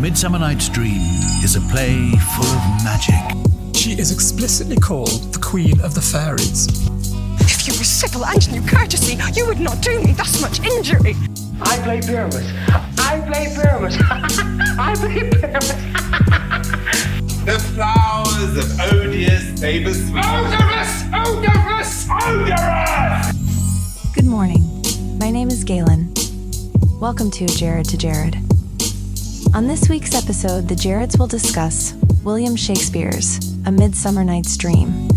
Midsummer Night's Dream is a play full of magic. She is explicitly called the Queen of the Fairies. If you were civil and knew courtesy, you would not do me thus much injury. I play Pyramus. I play Pyramus. I play Pyramus. The flowers of odious neighbors. Odorous! Odorous! Odorous! Good morning. My name is Galen. Welcome to Jare to Jared. On this week's episode, the Jareds will discuss William Shakespeare's A Midsummer Night's Dream,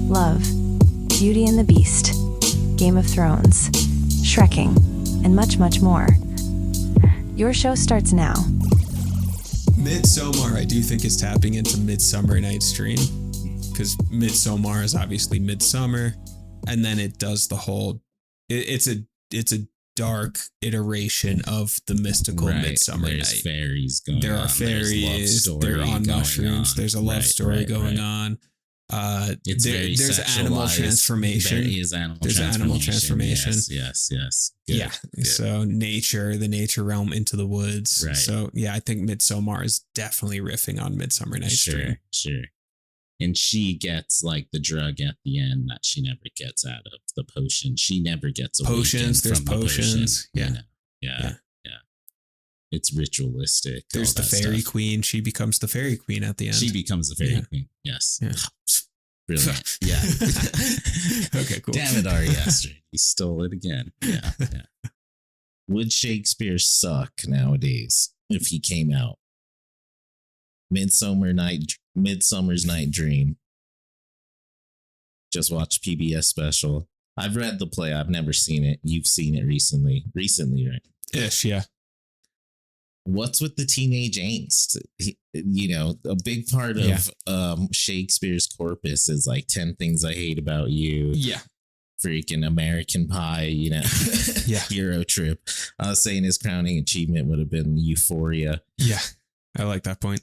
Love, Beauty and the Beast, Game of Thrones, Shrecking, and much, much more. Your show starts now. Midsummer, I do think, is tapping into Midsummer Night's Dream, because Midsummer is obviously midsummer, and then it does the whole. It's a dark iteration of the mystical Midsummer There's Night. Fairies going there on. are fairies. They're on mushrooms. There's a love story going on. There's animal transformation. There is animal There's transformation. animal transformation. Yes. Good. So the nature realm into the woods. Right. So yeah, I think Midsummer is definitely riffing on Midsummer Night's Dream. Sure. And she gets like the drug at the end that she never gets out of the potion. She never gets potions. There's from the potions. potion, Yeah. It's ritualistic. There's the fairy queen. She becomes the fairy queen at the end. She becomes the fairy queen. Yes. Yeah. Brilliant. Yeah. Okay, cool. Damn it, Ari Aster. He stole it again. Yeah. Would Shakespeare suck nowadays if he came out? Midsummer's Night Dream. Just watched PBS special. I've read the play. I've never seen it. You've seen it recently, right? Ish, yeah. What's with the teenage angst? A big part of Shakespeare's corpus is like 10 Things I Hate About You. Yeah. Freaking American Pie, Yeah. Hero Trip. I was saying his crowning achievement would have been Euphoria. Yeah. I like that point.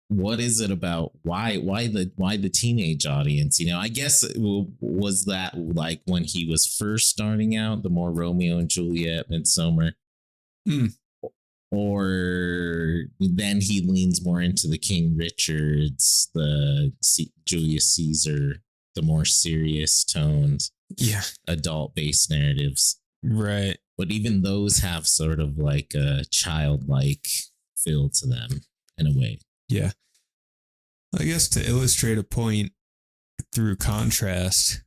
What is it about? Why the teenage audience? I guess was that like when he was first starting out, the more Romeo and Juliet, Midsummer, or then he leans more into the King Richards, the Julius Caesar, the more serious toned, adult based narratives, right? But even those have sort of like a childlike feel to them in a way. Yeah. I guess to illustrate a point through contrast,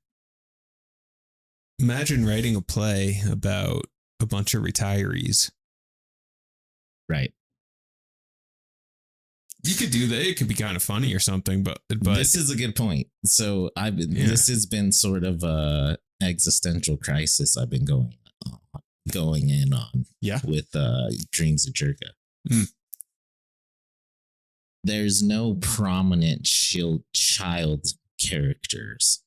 imagine writing a play about a bunch of retirees. Right. You could do that. It could be kind of funny or something, but this is a good point. So this has been sort of a existential crisis I've been going in on. Yeah. With Dreams of Jarea. There's no prominent child characters.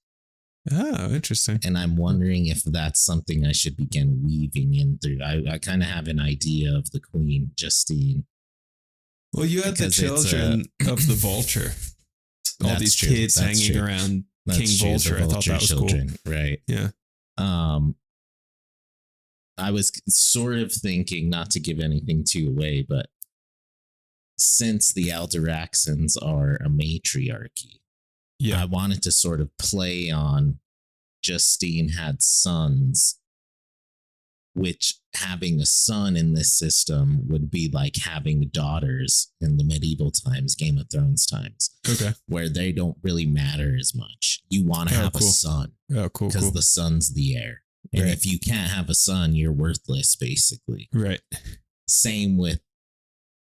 Oh, interesting. And I'm wondering if that's something I should begin weaving in through. I kind of have an idea of the Queen, Justine. Well, you had the children of the Vulture. All these kids hanging around King Vulture. I thought that was cool. Right. Yeah. I was sort of thinking, not to give anything too away, but since the Alderaxons are a matriarchy, I wanted to sort of play on Justine had sons, which having a son in this system would be like having daughters in the medieval times, Game of Thrones times. Okay. Where they don't really matter as much. You want to have a son. Oh, cool. Because the son's the heir. And if you can't have a son, you're worthless, basically. Right. Same with,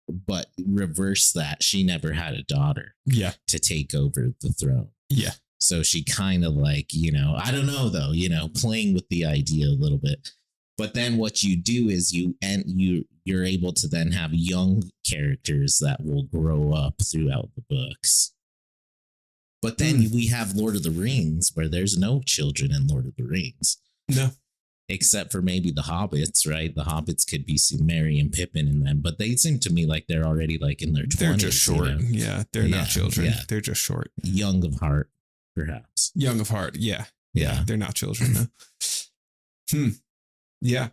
but reverse that. She never had a daughter. Yeah. To take over the throne. Yeah. So she kind of like, I don't know though, playing with the idea a little bit. But then what you do is you're able to then have young characters that will grow up throughout the books. But then we have Lord of the Rings, where there's no children in Lord of the Rings. No. Except for maybe the Hobbits, right? The Hobbits could be Merry and Pippin in them, but they seem to me like they're already like in their 20s. They're just short. Yeah, they're not children. Yeah. They're just short. Young of heart, perhaps. Young of heart, yeah. Yeah. They're not children, though. Yeah.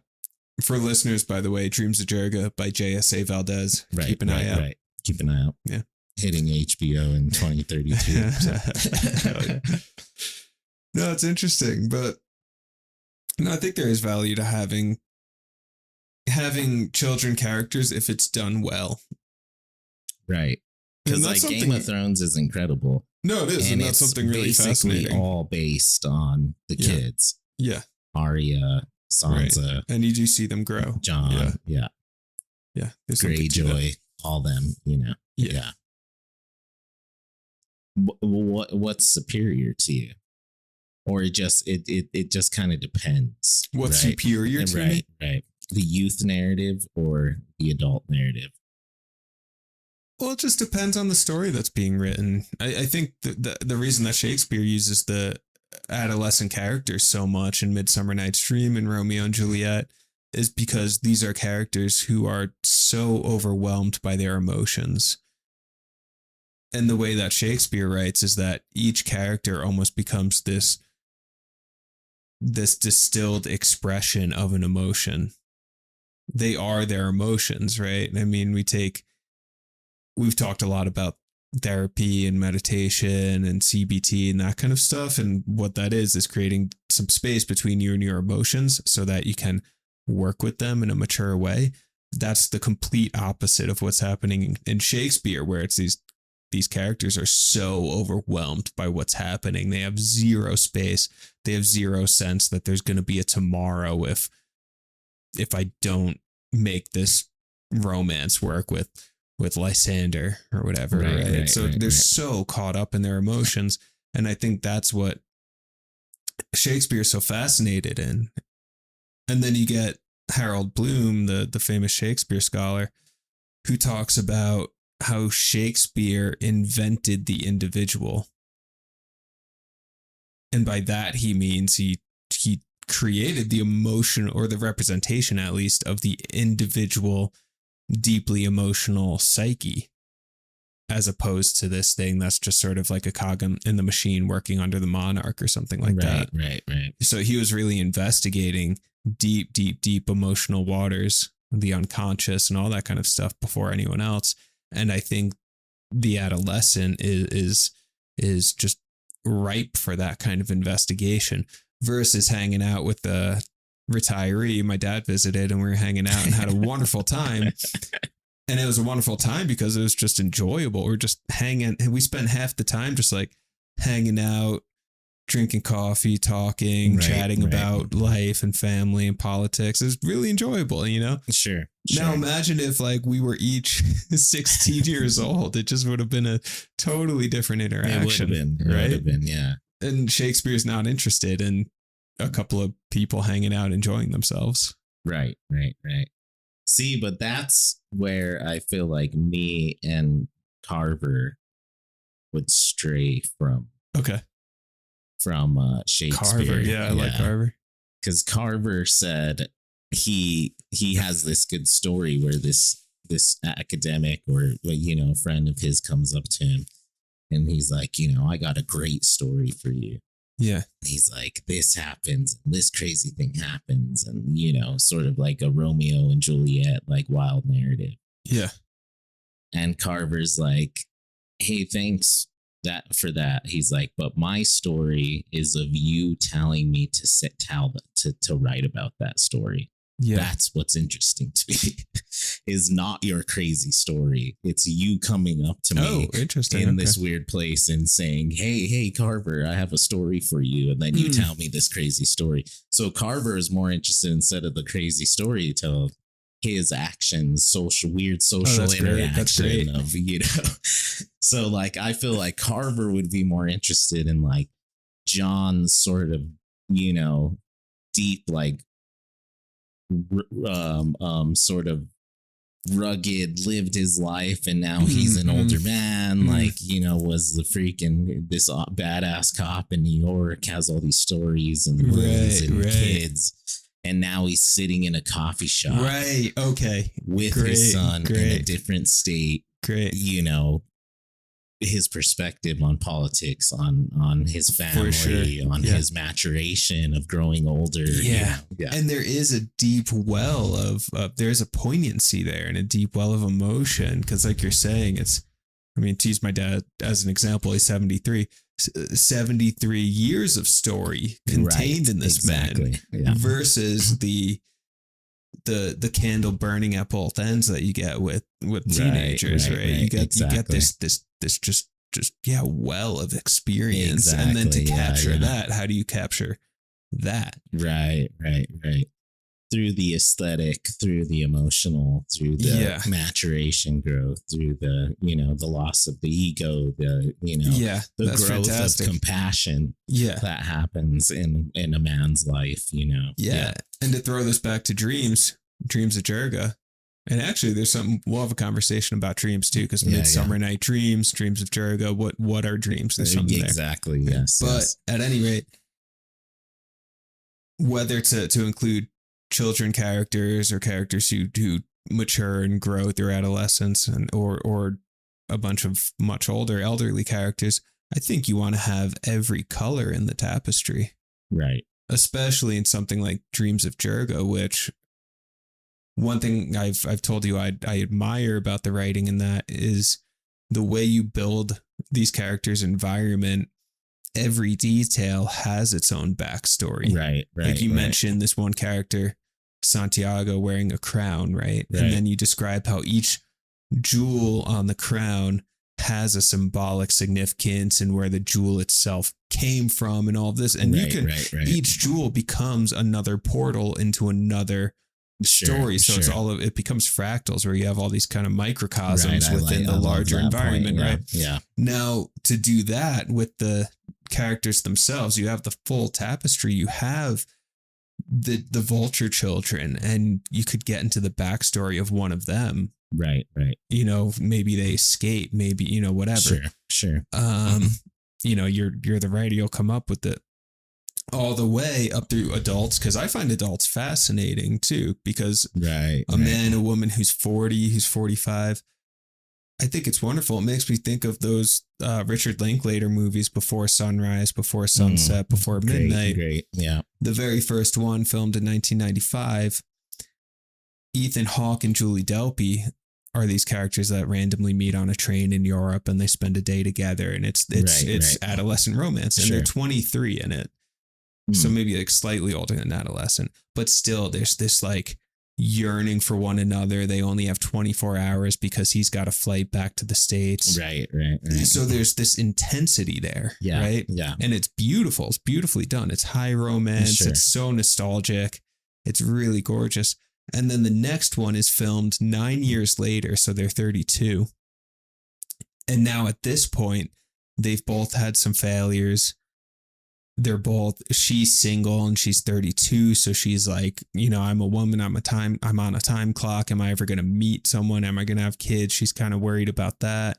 For listeners, by the way, Dreams of Jarea by J.S.A. Valdez. Right, Keep an eye out. Right. Keep an eye out. Yeah. Hitting HBO in 2032. No, it's interesting, but no, I think there is value to having children characters if it's done well. Right. Because like Game of Thrones is incredible. No, it is, and that's something really fascinating. All based on the kids. Yeah. Arya, Sansa. Right. And you do see them grow. John. Yeah. Greyjoy, all them, Yeah. What's superior to you? Or it just kind of depends. What's superior to me? Right. The youth narrative or the adult narrative? Well, it just depends on the story that's being written. I think the reason that Shakespeare uses the adolescent characters so much in Midsummer Night's Dream and Romeo and Juliet is because these are characters who are so overwhelmed by their emotions. And the way that Shakespeare writes is that each character almost becomes this distilled expression of an emotion. They are their emotions, right? I mean, we've talked a lot about therapy and meditation and CBT and that kind of stuff. And what that is creating some space between you and your emotions so that you can work with them in a mature way. That's the complete opposite of what's happening in Shakespeare, where it's these characters are so overwhelmed by what's happening. They have zero space. They have zero sense that there's going to be a tomorrow if I don't make this romance work with Lysander or whatever. Right? So they're so caught up in their emotions. And I think that's what Shakespeare's so fascinated in. And then you get Harold Bloom, the famous Shakespeare scholar, who talks about how Shakespeare invented the individual. And by that, he means he created the emotion, or the representation at least, of the individual deeply emotional psyche, as opposed to this thing that's just sort of like a cog in the machine working under the monarch or something like that. Right. So he was really investigating deep emotional waters, the unconscious and all that kind of stuff before anyone else. And I think the adolescent is just ripe for that kind of investigation versus hanging out with the retiree my dad visited, and we were hanging out and had a wonderful time. And it was a wonderful time because it was just enjoyable. We're just hanging. We spent half the time just like hanging out, drinking coffee, talking, chatting about life and family and politics. It was really enjoyable, Sure. Now imagine if like we were each 16 years old. It just would have been a totally different interaction. It would have been, yeah. And Shakespeare's not interested in a couple of people hanging out enjoying themselves. Right. See, but that's where I feel like me and Carver would stray from. Okay. From Shakespeare. Carver, I like Carver. Because Carver said he has this good story where this academic or friend of his comes up to him and he's like, I got a great story for you. Yeah. He's like, this happens, and this crazy thing happens, and sort of like a Romeo and Juliet like wild narrative. Yeah. And Carver's like, hey, thanks for that. He's like, but my story is of you telling me to write about that story. Yeah. That's what's interesting to me is not your crazy story. It's you coming up to me in this weird place and saying, hey, Carver, I have a story for you. And then you tell me this crazy story. So Carver is more interested, instead of the crazy story, you tell his actions, weird social interaction of, so like, I feel like Carver would be more interested in like John's sort of, deep, like, sort of rugged, lived his life, and now he's an older man, like, was the freaking this badass cop in New York, has all these stories and kids, and now he's sitting in a coffee shop, with his son in a different state, his perspective on politics, on his family, on his maturation of growing older. Yeah. Yeah. And there is a deep well of there's a poignancy there and a deep well of emotion. Cause like you're saying, to use my dad as an example, he's 73, 73 years of story contained in this man versus the candle burning at both ends that you get with teenagers, right? You get this just well of experience, and then to capture that, how do you capture that? Right. Through the aesthetic, through the emotional, through the maturation growth, through the the loss of the ego, the growth fantastic. Of compassion that happens in a man's life, And to throw this back to dreams of Jarea. And actually we'll have a conversation about dreams too, because Midsummer Night Dreams of Jarea, what are dreams? There's something exactly there. Yes. But at any rate, whether to include children characters or characters who mature and grow through adolescence or a bunch of much older elderly characters, I think you want to have every color in the tapestry. Right. Especially in something like Dreams of Jarea, which one thing I've told you I admire about the writing in that is the way you build these characters' environment. Every detail has its own backstory. Right. Like you mentioned this one character, Santiago, wearing a crown, right? And then you describe how each jewel on the crown has a symbolic significance and where the jewel itself came from and all this. And each jewel becomes another portal into another story. So it becomes fractals where you have all these kind of microcosms within the larger environment, right? Yeah. Now to do that with the characters themselves, you have the full tapestry. You have the vulture children, and you could get into the backstory of one of them. Right. Maybe they escape, maybe, whatever. Sure. You're the writer, you'll come up with it. All the way up through adults, because I find adults fascinating too, because a man, a woman who's 40, who's 45, I think it's wonderful. It makes me think of those Richard Linklater movies, Before Sunrise, Before Sunset, Before Midnight. Great. Yeah. The very first one, filmed in 1995, Ethan Hawke and Julie Delpy are these characters that randomly meet on a train in Europe and they spend a day together, and it's adolescent romance, and they're 23 in it. So maybe like slightly older than adolescent, but still there's this like yearning for one another. They only have 24 hours because he's got a flight back to the States. Right. So there's this intensity there. Yeah. Right. Yeah. And it's beautiful. It's beautifully done. It's high romance. Sure. It's so nostalgic. It's really gorgeous. And then the next one is filmed 9 years later. So they're 32. And now at this point, they've both had some failures. She's single and she's 32. So she's like, I'm a woman, I'm on a time clock. Am I ever going to meet someone? Am I going to have kids? She's kind of worried about that.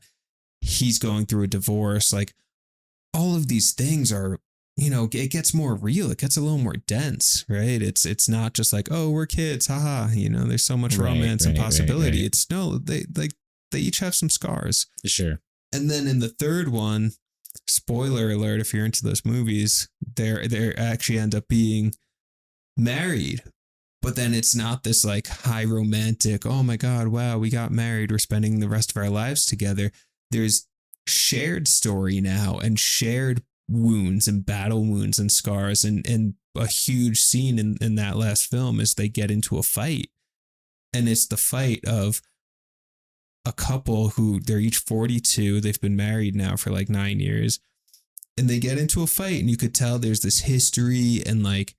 He's going through a divorce. Like all of these things are, it gets more real. It gets a little more dense, right? It's not just like, oh, we're kids. Haha. There's so much romance and possibility. It's no, they each have some scars. Sure. And then in the third one, spoiler alert, if you're into those movies, they actually end up being married. But then it's not this like high romantic, oh my God, wow, we got married, we're spending the rest of our lives together. There's shared story now and shared wounds and battle wounds and scars. And a huge scene in that last film is they get into a fight. And it's the fight of a couple who they're each 42. They've been married now for like 9 years, and they get into a fight, and you could tell there's this history and like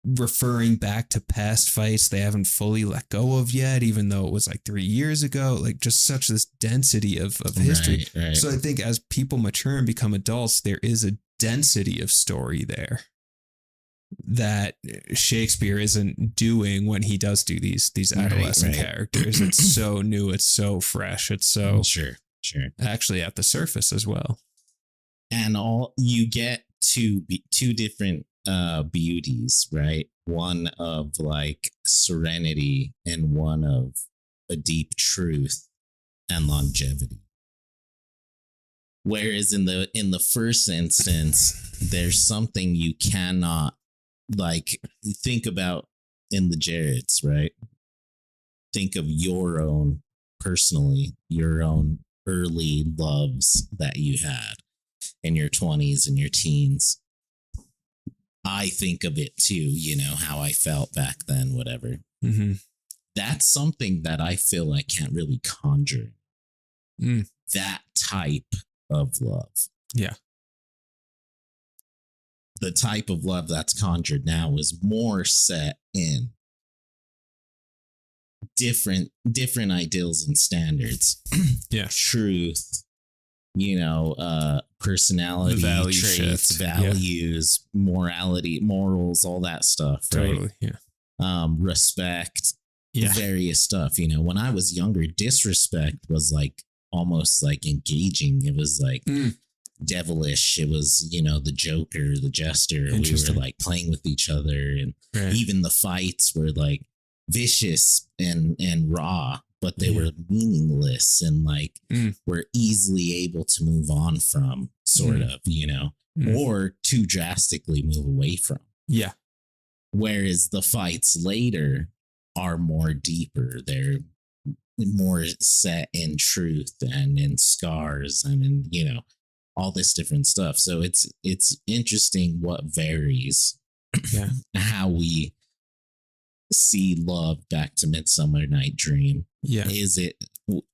referring back to past fights they haven't fully let go of yet, even though it was like 3 years ago, like just such this density of history. Right. So I think as people mature and become adults, there is a density of story there that Shakespeare isn't doing when he does do these adolescent characters. It's so new, it's so fresh, it's so sure actually at the surface as well. And all you get two different beauties, right? One of like serenity and one of a deep truth and longevity. Whereas in the first instance, there's something you cannot like think about in the Jareds, right? Think of your own personally, your own early loves that you had in your 20s and your teens. I think of it too, you know, how I felt back then, whatever. Mm-hmm. That's something that I feel I can't really conjure. That type of love. Yeah. The type of love that's conjured now is more set in different ideals and standards. Yeah. Truth, you know, personality, value traits, shift. values, morality, morals, all that stuff. Totally. Right? Yeah. Respect, Yeah. various stuff. You know, when I was younger, disrespect was like almost like engaging. It was like devilish. It was, you know, the joker, the jester. We were like playing with each other, and even the fights were like vicious and raw, but they were meaningless and like were easily able to move on from, sort of, you know, or to drastically move away from. Yeah. Whereas the fights later are more deeper. They're more set in truth and in scars and in, you know, all this different stuff. So it's interesting what varies. Yeah. How we see love back to Midsummer Night Dream. Yeah.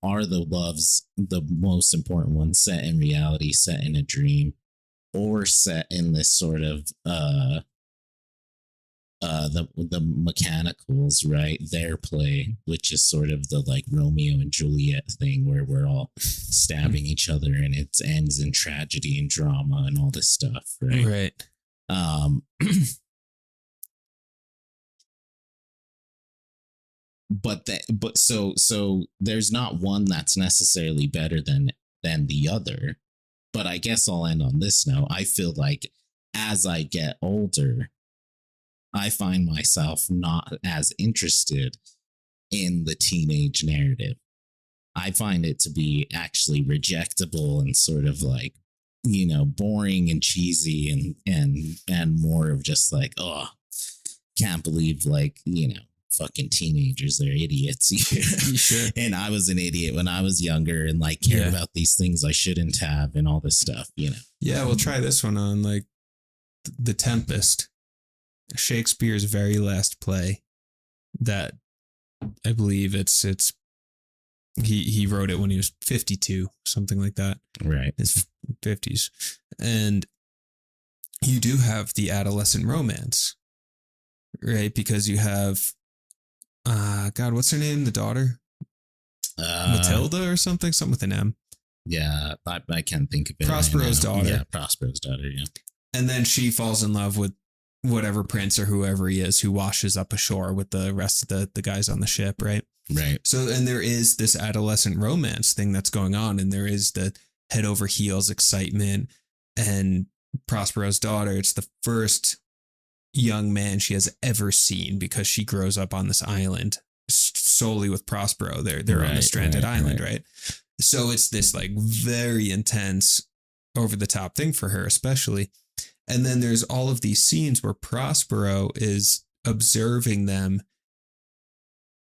Are the loves the most important ones set in reality, set in a dream, or set in this sort of the mechanicals, right? Their play, which is sort of the like Romeo and Juliet thing where we're all stabbing each other and it ends in tragedy and drama and all this stuff, right? Right. But so there's not one that's necessarily better than the other. But I guess I'll end on this note. I feel like as I get older, I find myself not as interested in the teenage narrative. I find it to be actually rejectable and sort of like, you know, boring and cheesy and more of just like, oh, can't believe, like, you know, fucking teenagers, they're idiots. Sure. And I was an idiot when I was younger and like cared about these things I shouldn't have and all this stuff, you know. Yeah, we'll try this one on, like, The Tempest, Shakespeare's very last play that I believe he wrote it when he was 52, something like that. Right. His 50s. And you do have the adolescent romance, right? Because you have, God, what's her name? The daughter? Matilda or something with an M. Yeah, I can't think of it. Prospero's daughter. Yeah, Prospero's daughter, yeah. And then she falls in love with whatever prince or whoever he is who washes up ashore with the rest of the guys on the ship, right? Right. So, and there is this adolescent romance thing that's going on, and there is the head over heels excitement. And Prospero's daughter, it's the first young man she has ever seen because she grows up on this island solely with Prospero. They're on a stranded island, right? So it's this like very intense, over the top thing for her, especially. And then there's all of these scenes where Prospero is observing them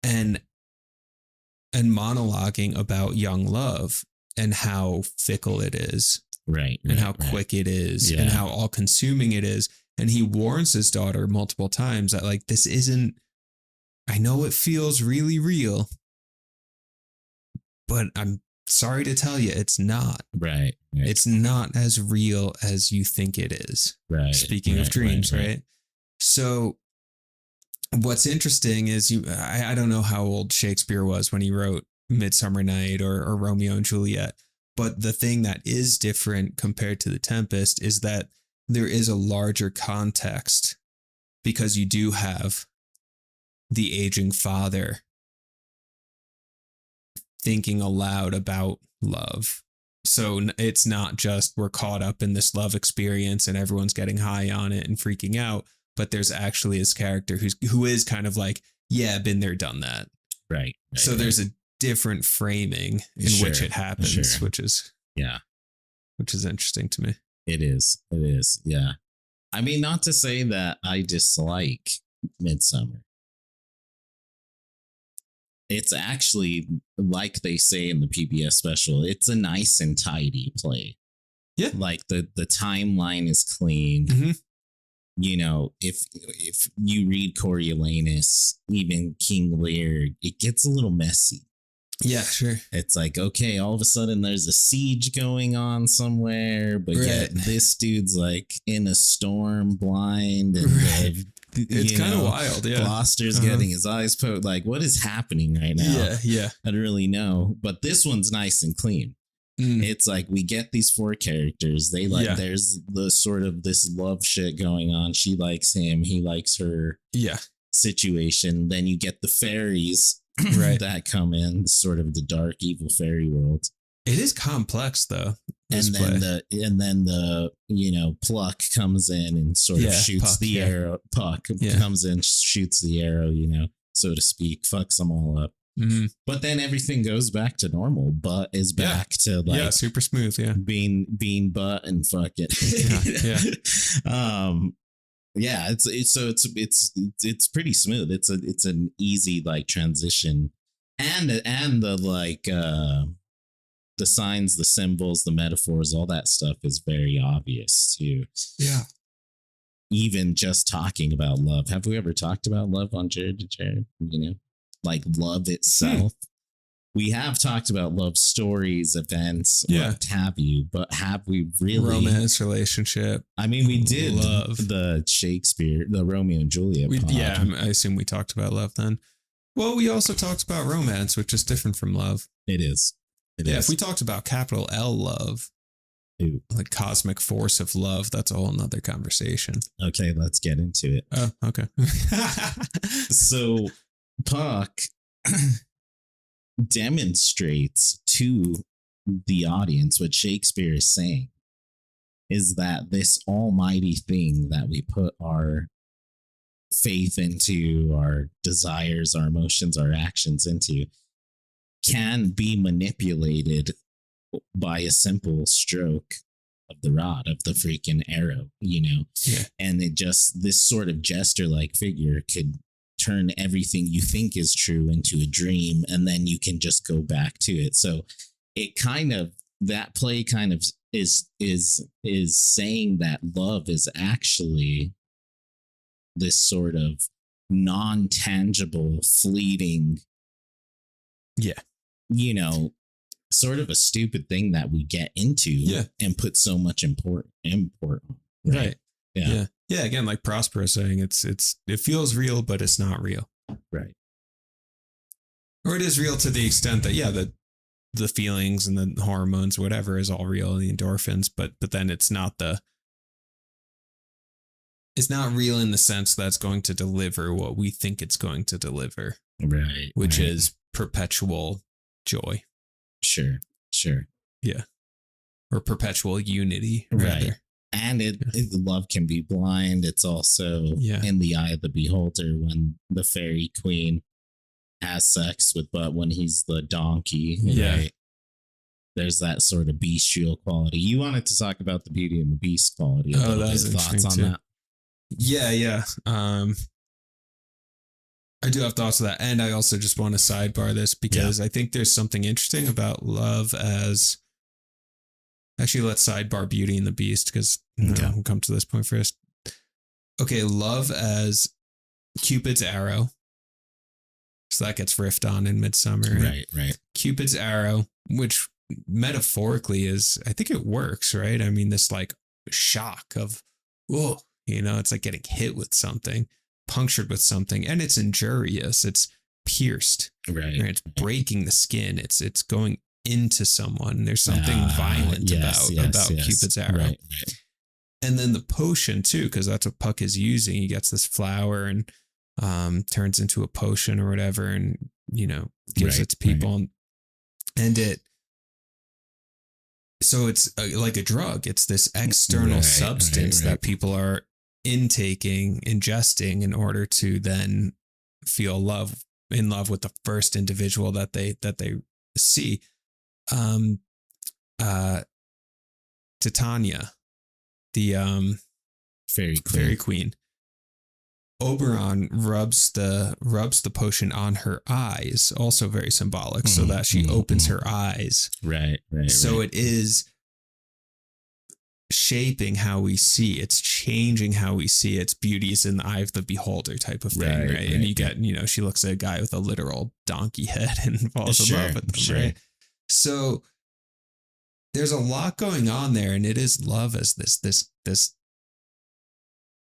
and monologuing about young love and how fickle it is. Right. And how quick it is and how all consuming it is. And he warns his daughter multiple times that, like, this isn't, I know it feels really real, but I'm sorry to tell you, it's not. Right. It's not as real as you think it is. Right. Speaking of dreams, right? So what's interesting is I don't know how old Shakespeare was when he wrote Midsummer Night or Romeo and Juliet, but the thing that is different compared to The Tempest is that there is a larger context because you do have the aging father thinking aloud about love. So it's not just we're caught up in this love experience and everyone's getting high on it and freaking out, but there's actually his character who is kind of like, yeah, been there, done that. Right. So there's a different framing in which it happens, which is which is interesting to me. It is. Yeah. I mean, not to say that I dislike Midsummer. It's actually, like they say in the PBS special, it's a nice and tidy play. Yeah. Like the timeline is clean. Mm-hmm. You know, if you read Coriolanus, even King Lear, it gets a little messy. Yeah, sure. It's like, okay, all of a sudden there's a siege going on somewhere, but yet this dude's like in a storm, blind, and it's kind of wild. Yeah, Gloucester's getting his eyes poked. Like, what is happening right now? Yeah. I don't really know, but this one's nice and clean. It's like we get these 4 characters. They like there's the sort of this love shit going on. She likes him, he likes her. Yeah. Situation. Then you get the fairies that come in, sort of the dark, evil fairy world. It is complex though. And then the you know, Pluck comes in and sort of shoots Puck, the arrow. Puck comes in, shoots the arrow, you know, so to speak, fucks them all up. Mm-hmm. But then everything goes back to normal. Butt is back to like super smooth. Yeah, being butt and fuck it. It's pretty smooth. It's an easy like transition, and the like the signs, the symbols, the metaphors, all that stuff is very obvious too. Yeah. Even just talking about love. Have we ever talked about love on Jared to Jared? You know, like love itself. We have talked about love stories, events, what have you, but have we really romance, relationship? I mean, we did love the Shakespeare, the Romeo and Juliet. I assume we talked about love then. Well, we also talked about romance, which is different from love. It is. If we talked about capital L love, like cosmic force of love, that's a whole nother conversation. Okay, let's get into it. Oh, okay. So Puck demonstrates to the audience what Shakespeare is saying is that this almighty thing that we put our faith into, our desires, our emotions, our actions into, can be manipulated by a simple stroke of the rod, of the freaking arrow, you know? Yeah. And it just, this sort of jester-like figure could turn everything you think is true into a dream, and then you can just go back to it. So it kind of, that play kind of is saying that love is actually this sort of non-tangible, fleeting, you know, sort of a stupid thing that we get into and put so much import on. Right. Yeah. Again, like Prospero saying, it feels real, but it's not real. Right. Or it is real to the extent that, the feelings and the hormones, whatever, is all real, the endorphins, but then it's not real in the sense that it's going to deliver what we think it's going to deliver. Right. Which is perpetual joy. Sure. Yeah. Or perpetual unity. Rather. Right. And love can be blind. It's also in the eye of the beholder when the fairy queen has sex with Butt when he's the donkey. Yeah. Right? There's that sort of bestial quality. You wanted to talk about the Beauty and the Beast quality. Oh, that's thoughts on that? Yeah. I do have thoughts on that. And I also just want to sidebar this because I think there's something interesting about love as... Actually, let's sidebar Beauty and the Beast because we'll come to this point first. Okay, love as Cupid's arrow. So that gets riffed on in Midsummer. Right. Cupid's arrow, which metaphorically is, I think it works, right? I mean, this like shock of, whoa, it's like getting hit with something, punctured with something, and it's injurious. It's pierced. Right. It's breaking the skin. It's going into someone. There's something violent about Cupid's arrow. Right. And then the potion too, because that's what Puck is using. He gets this flower and turns into a potion or whatever, and gives it to people. Right. And so it's like a drug. It's this external substance that people are ingesting in order to then feel in love with the first individual that they see. Titania, the fairy queen. Oberon rubs the potion on her eyes, also very symbolic, so that she opens her eyes. Right. So it is shaping how we see. It's changing how we see. Its beauty is in the eye of the beholder type of thing, right? And you get, she looks at a guy with a literal donkey head and falls in love with them, right? So there's a lot going on there, and it is love as this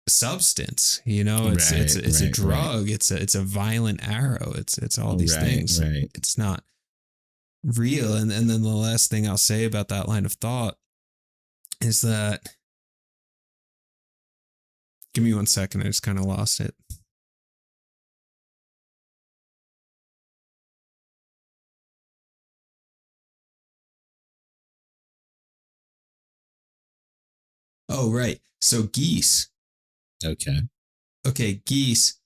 substance, it's a drug, it's a violent arrow, it's all these things. It's not real. And then the last thing I'll say about that line of thought is that, give me 1 second, I just kind of lost it. Oh, right. So geese. Okay, geese.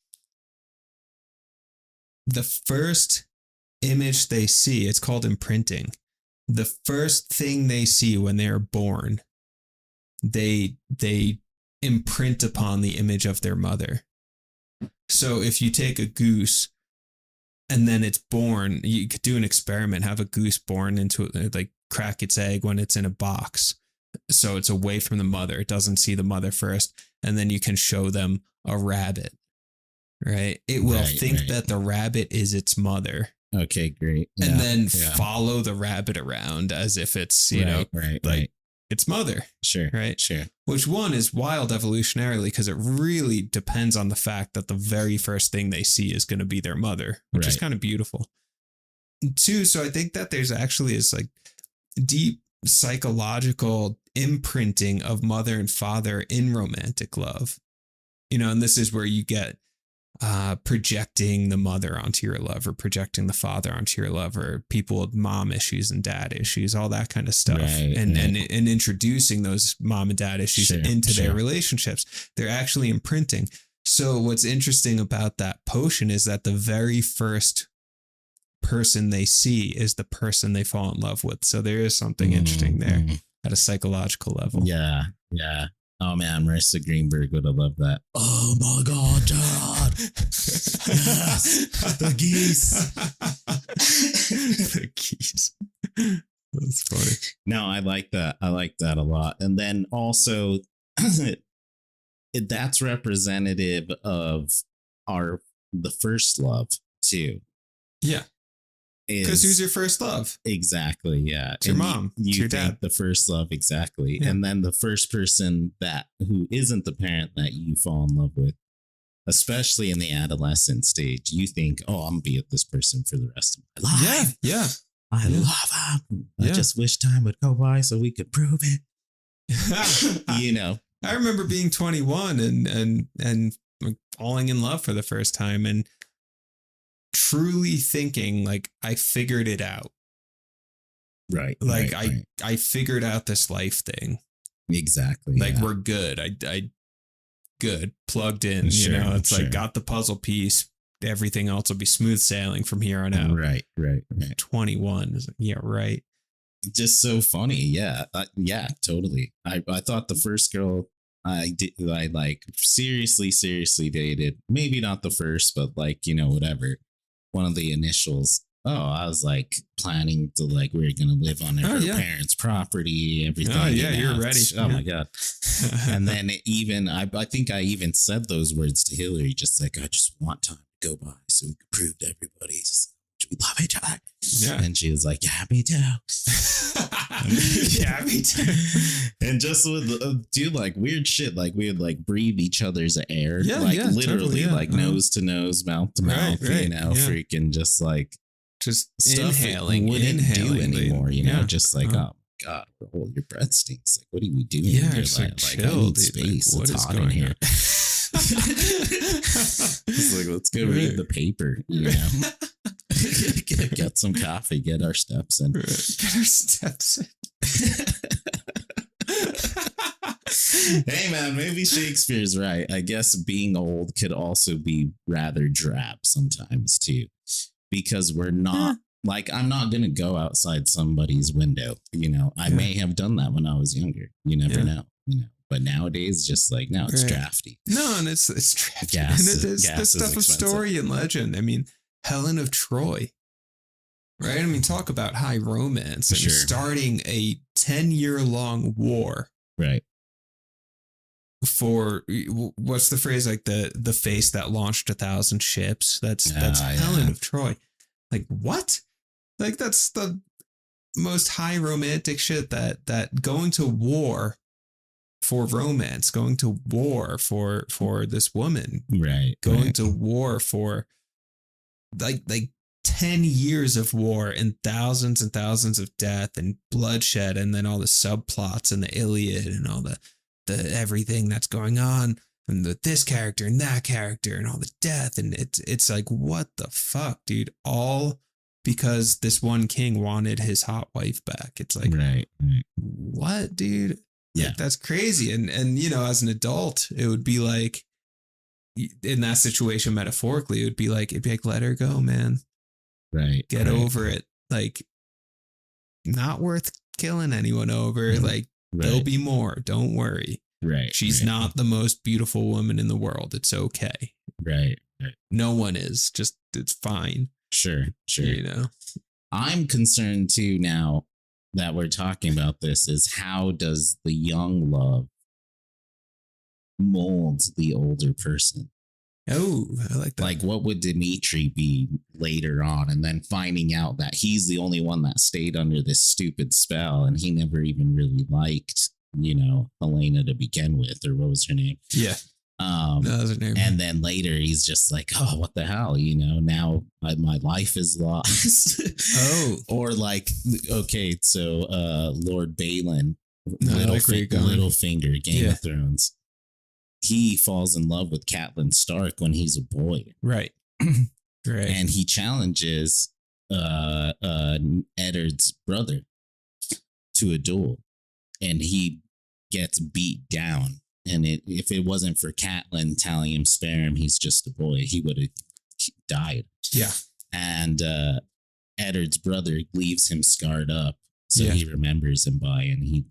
The first image they see, it's called imprinting. The first thing they see when they're born, they imprint upon the image of their mother. So if you take a goose and then it's born, you could do an experiment, have a goose born into like crack its egg when it's in a box. So it's away from the mother. It doesn't see the mother first. And then you can show them a rabbit, right? It will think that the rabbit is its mother. Okay, great. And then follow the rabbit around as if it's, its mother. Sure. Right. Sure. Which one is wild evolutionarily, because it really depends on the fact that the very first thing they see is going to be their mother, which is kind of beautiful. Two, so I think that there's actually is like deep psychological imprinting of mother and father in romantic love, and this is where you get projecting the mother onto your lover, projecting the father onto your lover, people with mom issues and dad issues, all that kind of stuff, and introducing those mom and dad issues into their relationships. They're actually imprinting. So what's interesting about that potion is that the very first person they see is the person they fall in love with. So there is something interesting there at a psychological level. Yeah. Oh man, Marissa Greenberg would have loved that. Oh my God, Dad. Yes, the geese. The geese. That's funny. No, I like that. I like that a lot. And then also, that's representative of the first love too. Yeah. Because who's your first love? Exactly. Yeah. It's your mom. You it's your think dad. the first love. Exactly. Yeah. And then the first person who isn't the parent that you fall in love with, especially in the adolescent stage, you think, oh, I'm going to be with this person for the rest of my life. Yeah. I love him. I just wish time would go by so we could prove it. I remember being 21 and falling in love for the first time and truly thinking like I figured it out. Right. Like I figured out this life thing. Exactly. Like we're good. I good. Plugged in, it's like got the puzzle piece. Everything else will be smooth sailing from here on out. Right. 21 is right. Just so funny. Yeah. Yeah, totally. I thought the first girl I like seriously dated, maybe not the first, but like, whatever. One of the initials. Oh, I was like planning to we were going to live on her parents' property, everything. Oh yeah, you're ready. Oh my God. And then I think I even said those words to Hillary, just like, I just want time to go by so we can prove to everybody we love each other. Yeah. And she was like, yeah, me too. Yeah, me too. And just would do like weird shit. Like we would breathe each other's air. Yeah, literally totally, nose to nose, mouth to mouth, freaking just stuff inhaling, wouldn't do anymore, just like, oh my God, your breath stinks. Like, what are we doing? Yeah, it's like I need space. What it's is hot going in here. It's like, let's go read the paper, get some coffee, get our steps in. Hey man, maybe Shakespeare's right. I guess being old could also be rather drab sometimes too, because we're not Like, I'm not going to go outside somebody's window. You know, I may have done that when I was younger. You never know, you know. But nowadays, just like, no, it's drafty. No, and it's drafty. Gas, and it is gas the stuff of story and legend. I mean, Helen of Troy, right? I mean, talk about high romance and starting a 10-year-long war. Right. For what's the phrase, like the face that launched 1,000 ships? That's Helen of Troy. Like, what? Like, that's the most high romantic shit, that going to war for romance, going to war for this woman, right? Going to war for like 10 years of war and thousands of death and bloodshed, and then all the subplots and the Iliad and all the everything that's going on, and this character and that character and all the death, and it's like, what the fuck, dude? All because this one king wanted his hot wife back. It's like, right. What, dude? Yeah, like, that's crazy. And you know, as an adult, it would be like, in that situation, metaphorically, it'd be like, let her go, man. Right. Get over it. Like, not worth killing anyone over. Like, there'll be more. Don't worry. Right. She's not the most beautiful woman in the world. It's okay. Right. No one is. Just, it's fine. Sure. You know? I'm concerned too now that we're talking about this, is how does the young love mold the older person? Oh, I like that. Like, what would Dimitri be later on? And then finding out that he's the only one that stayed under this stupid spell, and he never even really liked, you know, Helena to begin with, or what was her name? Yeah. No, that was her name. And then later he's just like, oh, what the hell? You know, now my life is lost. Oh. Or like, okay, so Lord Balin, Littlefinger, Game of Thrones. He falls in love with Catelyn Stark when he's a boy. Right. Right. And he challenges Eddard's brother to a duel, and he gets beat down. And if it wasn't for Catelyn telling him, spare him, he's just a boy, he would have died. Yeah. And Eddard's brother leaves him scarred up, so he remembers him and he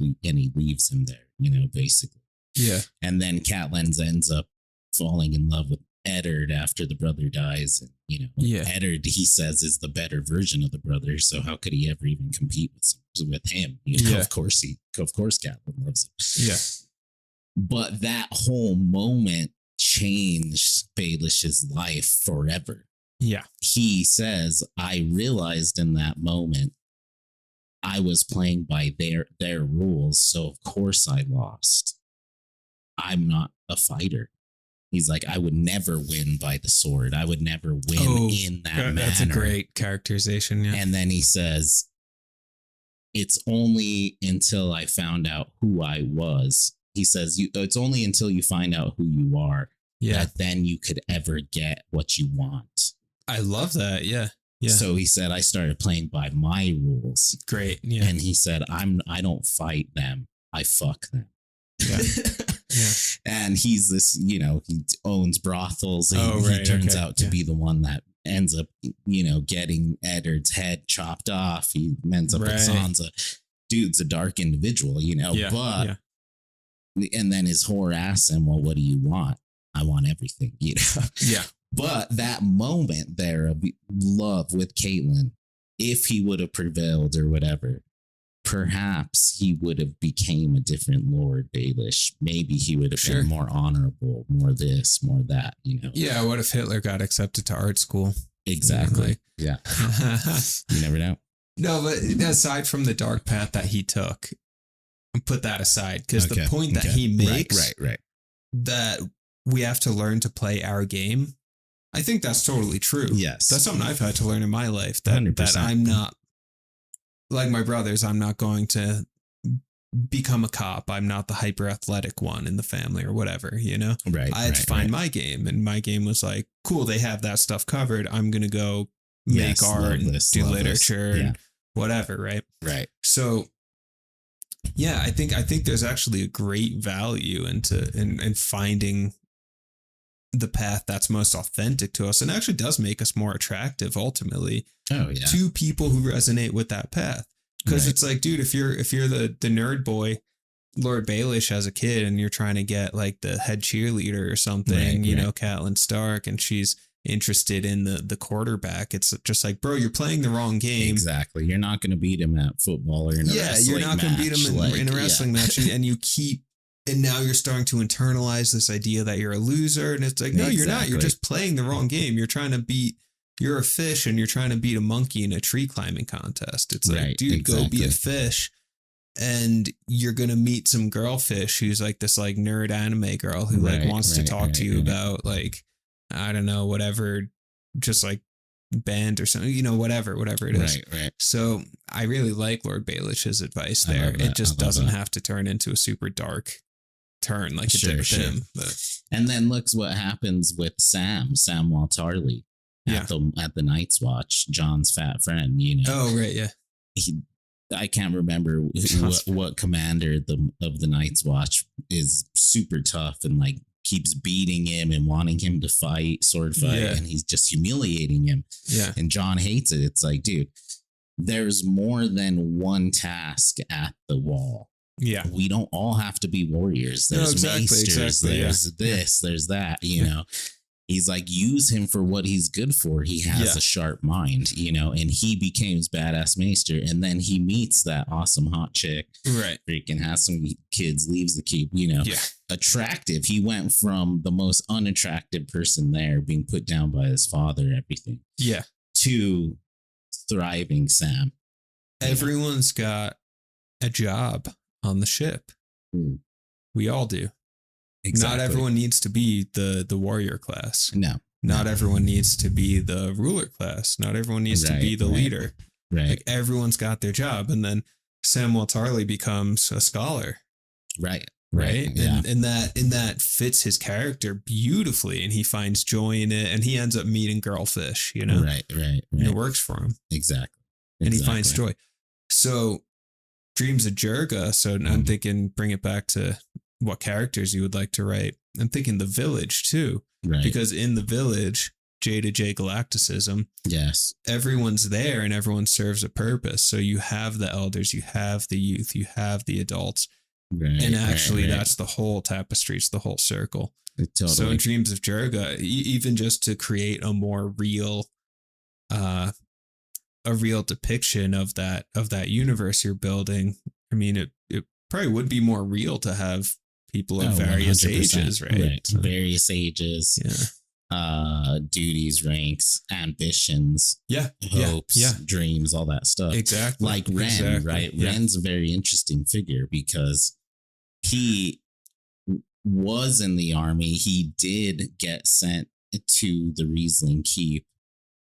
leaves him there, you know, basically. Yeah. And then Catelyn ends up falling in love with Eddard after the brother dies. And, you know, Eddard, he says, is the better version of the brother. So how could he ever even compete with him? You know, of course Catelyn loves him. Yeah. But that whole moment changed Baelish's life forever. Yeah. He says, I realized in that moment I was playing by their rules. So of course I lost. I'm not a fighter. He's like, I would never win by the sword. I would never win in that manner. That's a great characterization. Yeah. And then he says, it's only until I found out who I was. He says, it's only until you find out who you are that then you could ever get what you want. I love that. Yeah. Yeah. So he said, I started playing by my rules. Great. Yeah. And he said, I don't fight them. I fuck them. Yeah. Yeah. And he's this, you know, he owns brothels. And he turns out to be the one that ends up, you know, getting Eddard's head chopped off. He ends up with Sansa. Dude's a dark individual, you know, and then his whore asks him, well, what do you want? I want everything, you know? Yeah. But that moment there of love with Catelyn, if he would have prevailed or whatever, perhaps he would have became a different Lord Baelish. Maybe he would have been more honorable, more this, more that, you know? Yeah. What if Hitler got accepted to art school? Exactly. Yeah. You never know. No, but aside from the dark path that he took, put that aside, because the point that he makes, that we have to learn to play our game, I think that's totally true. Yes. That's something I've had to learn in my life, that I'm not, like my brothers, I'm not going to become a cop. I'm not the hyper athletic one in the family or whatever, you know? Right. I had to find my game, and my game was like, cool, they have that stuff covered. I'm going to go make art and do literature and whatever, right? Right. So yeah, I think there's actually a great value in finding the path that's most authentic to us and actually does make us more attractive ultimately to people who resonate with that path. Because it's like, dude, if you're the nerd boy, Lord Baelish as a kid, and you're trying to get like the head cheerleader or something, you know, Catelyn Stark, and she's interested in the quarterback, it's just like, bro, you're playing the wrong game. Exactly. You're not going to beat him at football or in a wrestling you're not going to beat him in a wrestling match, and you keep. And now you're starting to internalize this idea that you're a loser. And it's like, no, you're not. You're just playing the wrong game. You're a fish and you're trying to beat a monkey in a tree climbing contest. It's like, dude, go be a fish. And you're going to meet some girl fish who's like this like nerd anime girl who like wants to talk to you about like, I don't know, whatever, just like band or something, you know, whatever it is. Right. So I really like Lord Baelish's advice there. It just doesn't have to turn into a super dark turn like it did with him. But. And then looks what happens with Sam Tarly at the Night's Watch, John's fat friend, you know. Oh, right, yeah. I can't remember what commander of the Night's Watch is super tough and like keeps beating him and wanting him to sword fight, and he's just humiliating him. Yeah. And John hates it. It's like, dude, there's more than one task at the wall. Yeah. We don't all have to be warriors. There's maesters, there's this, there's that, you know. He's like, use him for what he's good for. He has a sharp mind, you know, and he becomes badass maester. And then he meets that awesome hot chick. Right. Freaking has some kids, leaves the keep, you know, attractive. He went from the most unattractive person there being put down by his father, everything. Yeah. To thriving Sam. Everyone's got a job on the ship. We all do. Exactly. Not everyone needs to be the warrior class. No. Not everyone needs to be the ruler class. Not everyone needs to be the leader. Right. Like everyone's got their job. And then Samwell Tarly becomes a scholar. Right. Yeah. And that fits his character beautifully. And he finds joy in it. And he ends up meeting girlfish, you know? Right. And it works for him. Exactly. And he finds joy. So Dreams of Jurga. So I'm thinking, bring it back to what characters you would like to write. I'm thinking the village too, because in the village, J to J galacticism. Yes. Everyone's there and everyone serves a purpose. So you have the elders, you have the youth, you have the adults. And actually that's the whole tapestry. It's the whole circle. Totally. So in Dreams of Jurga, even just to create a more real, a real depiction of that universe you're building. I mean, it probably would be more real to have people of various 100%. Ages, right? So, various ages, duties, ranks, ambitions, hopes, dreams, all that stuff. Exactly. Like Ren, right? Yeah. Ren's a very interesting figure because he was in the army. He did get sent to the Riesling Keep,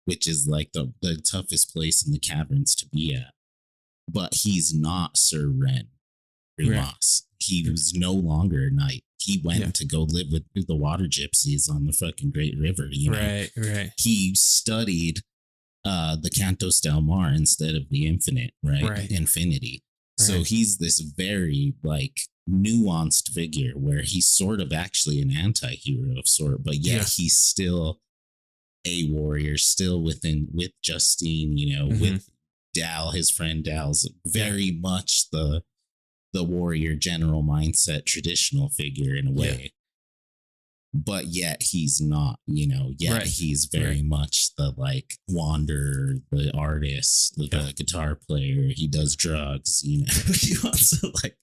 which is like the toughest place in the caverns to be at. But he's not Sir Ren Rimas. He was no longer a knight. He went to go live with the water gypsies on the fucking Great River. You know? Right. He studied the Cantos del Mar instead of the Infinite, right? Infinity. Right. So he's this very like nuanced figure where he's sort of actually an anti-hero of sort, but yet he's still a warrior, still with Justine, you know, with Dal, his friend Dal's very much the warrior general mindset, traditional figure in a way. But yet he's not, you know, he's very much the like wanderer, the artist, the guitar player. He does drugs, you know. He also like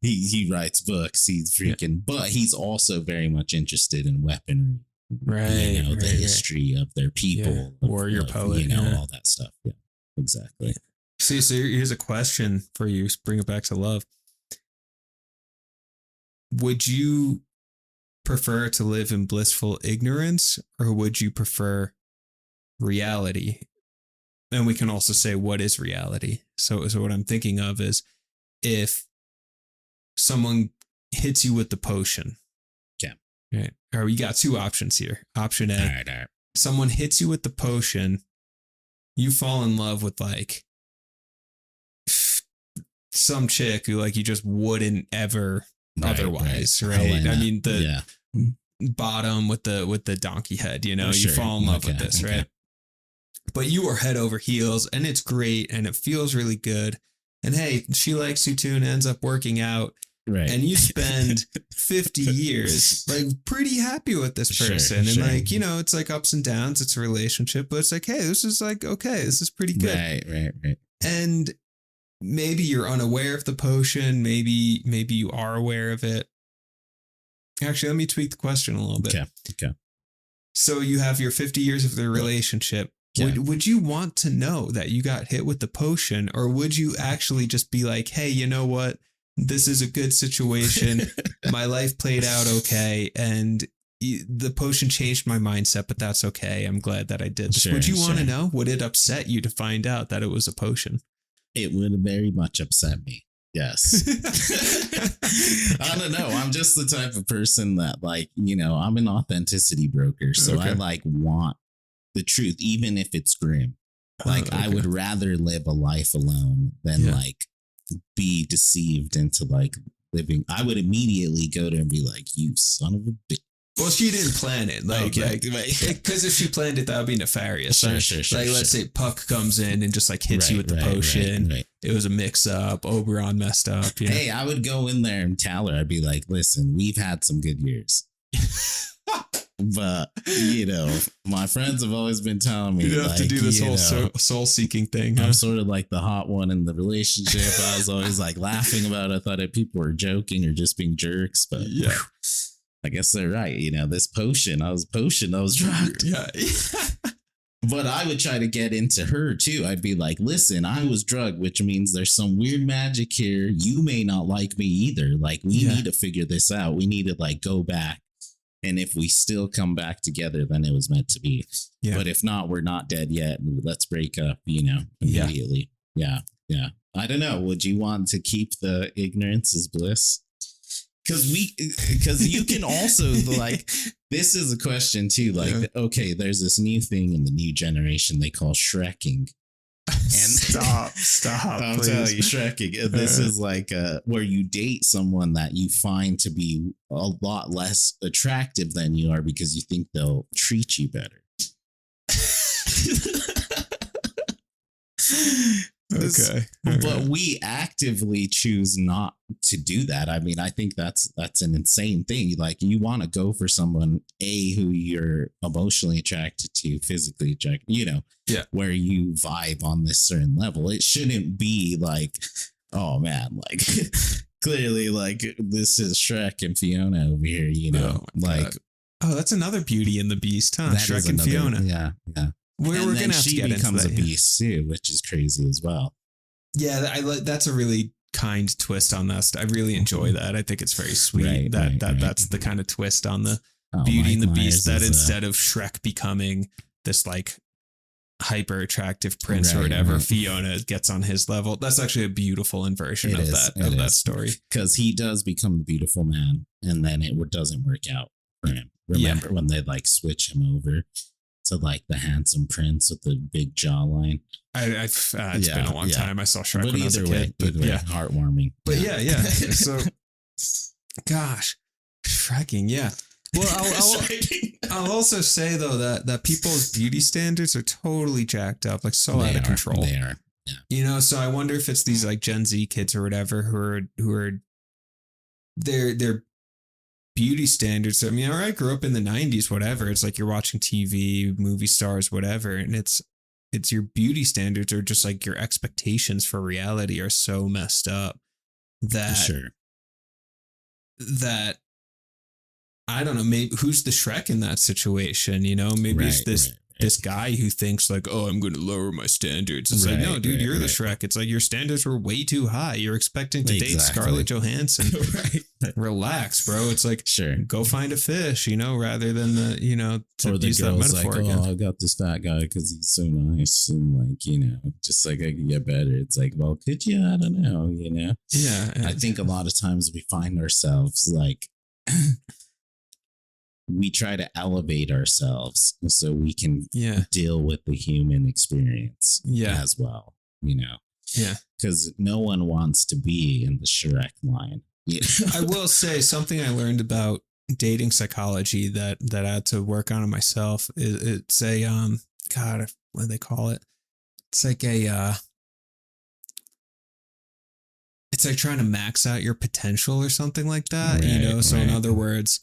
he writes books. He's freaking, but he's also very much interested in weaponry. You know, the history of their people, warrior poet, you know, all that stuff. Yeah, exactly. See, so here's a question for you. Bring it back to love. Would you prefer to live in blissful ignorance, or would you prefer reality? And we can also say, what is reality? So what I'm thinking of is if someone hits you with the potion. Right. Or we got two options here. Option A, all right. Someone hits you with the potion. You fall in love with like some chick who like you just wouldn't ever otherwise, right? Helena. I mean, bottom with the donkey head, you know, Oh, sure. you fall in love with Okay, this, okay. right? But you are head over heels and it's great and it feels really good. And hey, she likes you too and ends up working out. Right. And you spend 50 years like pretty happy with this Sure, person. And sure. like, you know, it's like ups and downs. It's a relationship, but it's like, hey, this is like, okay, this is pretty good. Right. And maybe you're unaware of the potion. Maybe you are aware of it. Actually, let me tweak the question a little bit. Okay. So you have your 50 years of the relationship. Yeah. Would you want to know that you got hit with the potion, or would you actually just be like, hey, you know what? This is a good situation. My life played out okay. And the potion changed my mindset, but that's okay. I'm glad that I did this. Sure, Would you want to sure. know? Would it upset you to find out that it was a potion? It would very much upset me. Yes. I don't know. I'm just the type of person that, like, you know, I'm an authenticity broker. So I like want the truth, even if it's grim. Like, I would rather live a life alone than like be deceived into like living. I would immediately go to and be like, you son of a bitch. Well, she didn't plan it. Like, Okay. because if she planned it, that would be nefarious. Sure, Like, sure, Like, let's sure. say Puck comes in and just like hits you with the potion. Right. It was a mix up. Oberon messed up. You know? Hey, I would go in there and tell her, I'd be like, listen, we've had some good years. But, you know, my friends have always been telling me, You have like, to do this you whole know, soul seeking thing. Huh? I'm sort of like the hot one in the relationship. I was always like laughing about it. I thought that people were joking or just being jerks, but Yeah. I guess they're right. You know, this potion, I was drugged. Yeah. But I would try to get into her too. I'd be like, listen, I was drugged, which means there's some weird magic here. You may not like me either. Like, we need to figure this out. We need to like go back. And if we still come back together, then it was meant to be. Yeah. But if not, we're not dead yet. Let's break up, you know, immediately. Yeah. I don't know. Would you want to keep the ignorance is bliss? Because you can also like, this is a question too. Like, okay, there's this new thing in the new generation they call Shrecking. And Stop. I'm please. telling you, Shrecking. This is like where you date someone that you find to be a lot less attractive than you are because you think they'll treat you better. Okay. But we actively choose not to do that. I mean, I think that's an insane thing. Like, you want to go for someone, who you're emotionally attracted to, physically attracted, you know, where you vibe on this certain level. It shouldn't be like, oh man, like clearly like this is Shrek and Fiona over here, you know, that's another Beauty and the Beast, huh? Shrek and Fiona. Yeah. We're And going then to have to she get into becomes that. a beast too, which is crazy as well. Yeah, that's a really kind twist on that. I really enjoy that. I think it's very sweet. Right. That's the kind of twist on the Beauty and the Beast, that instead of Shrek becoming this like hyper attractive prince or whatever, Fiona gets on his level. That's actually a beautiful inversion of that story. Because he does become the beautiful man, and then it doesn't work out for him. Remember when they like switch him over to like the handsome prince with the big jawline? It's been a long time. I saw Shrek but when I was a kid. But yeah, heartwarming. But yeah. So, gosh, Shrecking. Yeah. Well, I'll also say though that people's beauty standards are totally jacked up, like out of control. They are. Yeah. You know, so I wonder if it's these like Gen Z kids or whatever who are their beauty standards. I mean, I grew up in the 90s, whatever. It's like you're watching TV, movie stars, whatever, and it's your beauty standards or just like your expectations for reality are so messed up that I don't know, maybe who's the Shrek in that situation, you know? Maybe it's this guy who thinks like, oh, I'm going to lower my standards. It's like, no, dude, you're the Shrek. It's like your standards were way too high. You're expecting to date Scarlett Johansson. Relax, bro. It's like, go find a fish, you know, rather than to use that metaphor like, again. I got this fat guy because he's so nice. And like, you know, just like I can get better. It's like, well, could you? I don't know, you know? Yeah. I think a lot of times we find ourselves like, we try to elevate ourselves so we can deal with the human experience as well, you know? Yeah. Because no one wants to be in the Shrek line. I will say something I learned about dating psychology that I had to work on myself. It's a God, what do they call it? It's like it's like trying to max out your potential or something like that, you know? So in other words,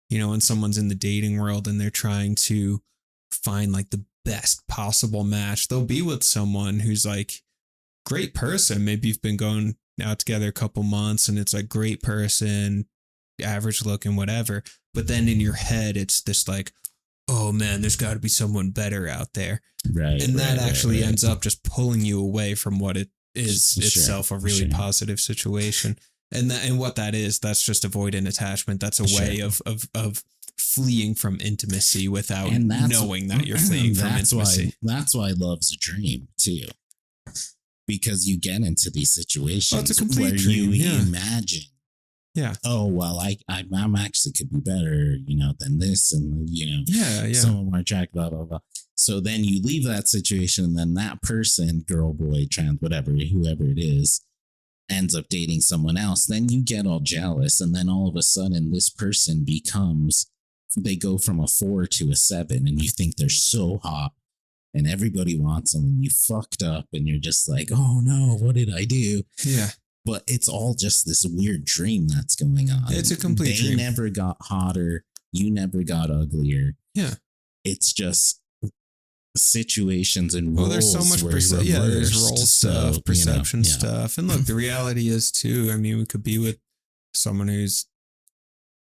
you know, when someone's in the dating world and they're trying to find like the best possible match, they'll be with someone who's like great person. Maybe you've been going out together a couple months and it's like great person, average looking, whatever. But then in your head, it's this like, oh man, there's got to be someone better out there. Right. And that actually ends up just pulling you away from what it is itself, a really positive situation. And what that is, that's just avoidant attachment. That's a way of fleeing from intimacy without knowing that you're fleeing from intimacy. That's why love's a dream too. Because you get into these situations where you imagine, oh, well, I'm actually could be better, you know, than this. And, you know, someone more attractive, blah, blah, blah. So then you leave that situation and then that person, girl, boy, trans, whatever, whoever it is, ends up dating someone else. Then you get all jealous. And then all of a sudden this person they go from a 4 to a 7 and you think they're so hot and everybody wants them and you fucked up and you're just like, oh no, what did I do? Yeah. But it's all just this weird dream that's going on. It's a complete dream. They never got hotter. You never got uglier. Yeah. It's just situations and roles. Well, there's so much there's role stuff, perception stuff. And look, the reality is too, I mean, we could be with someone who's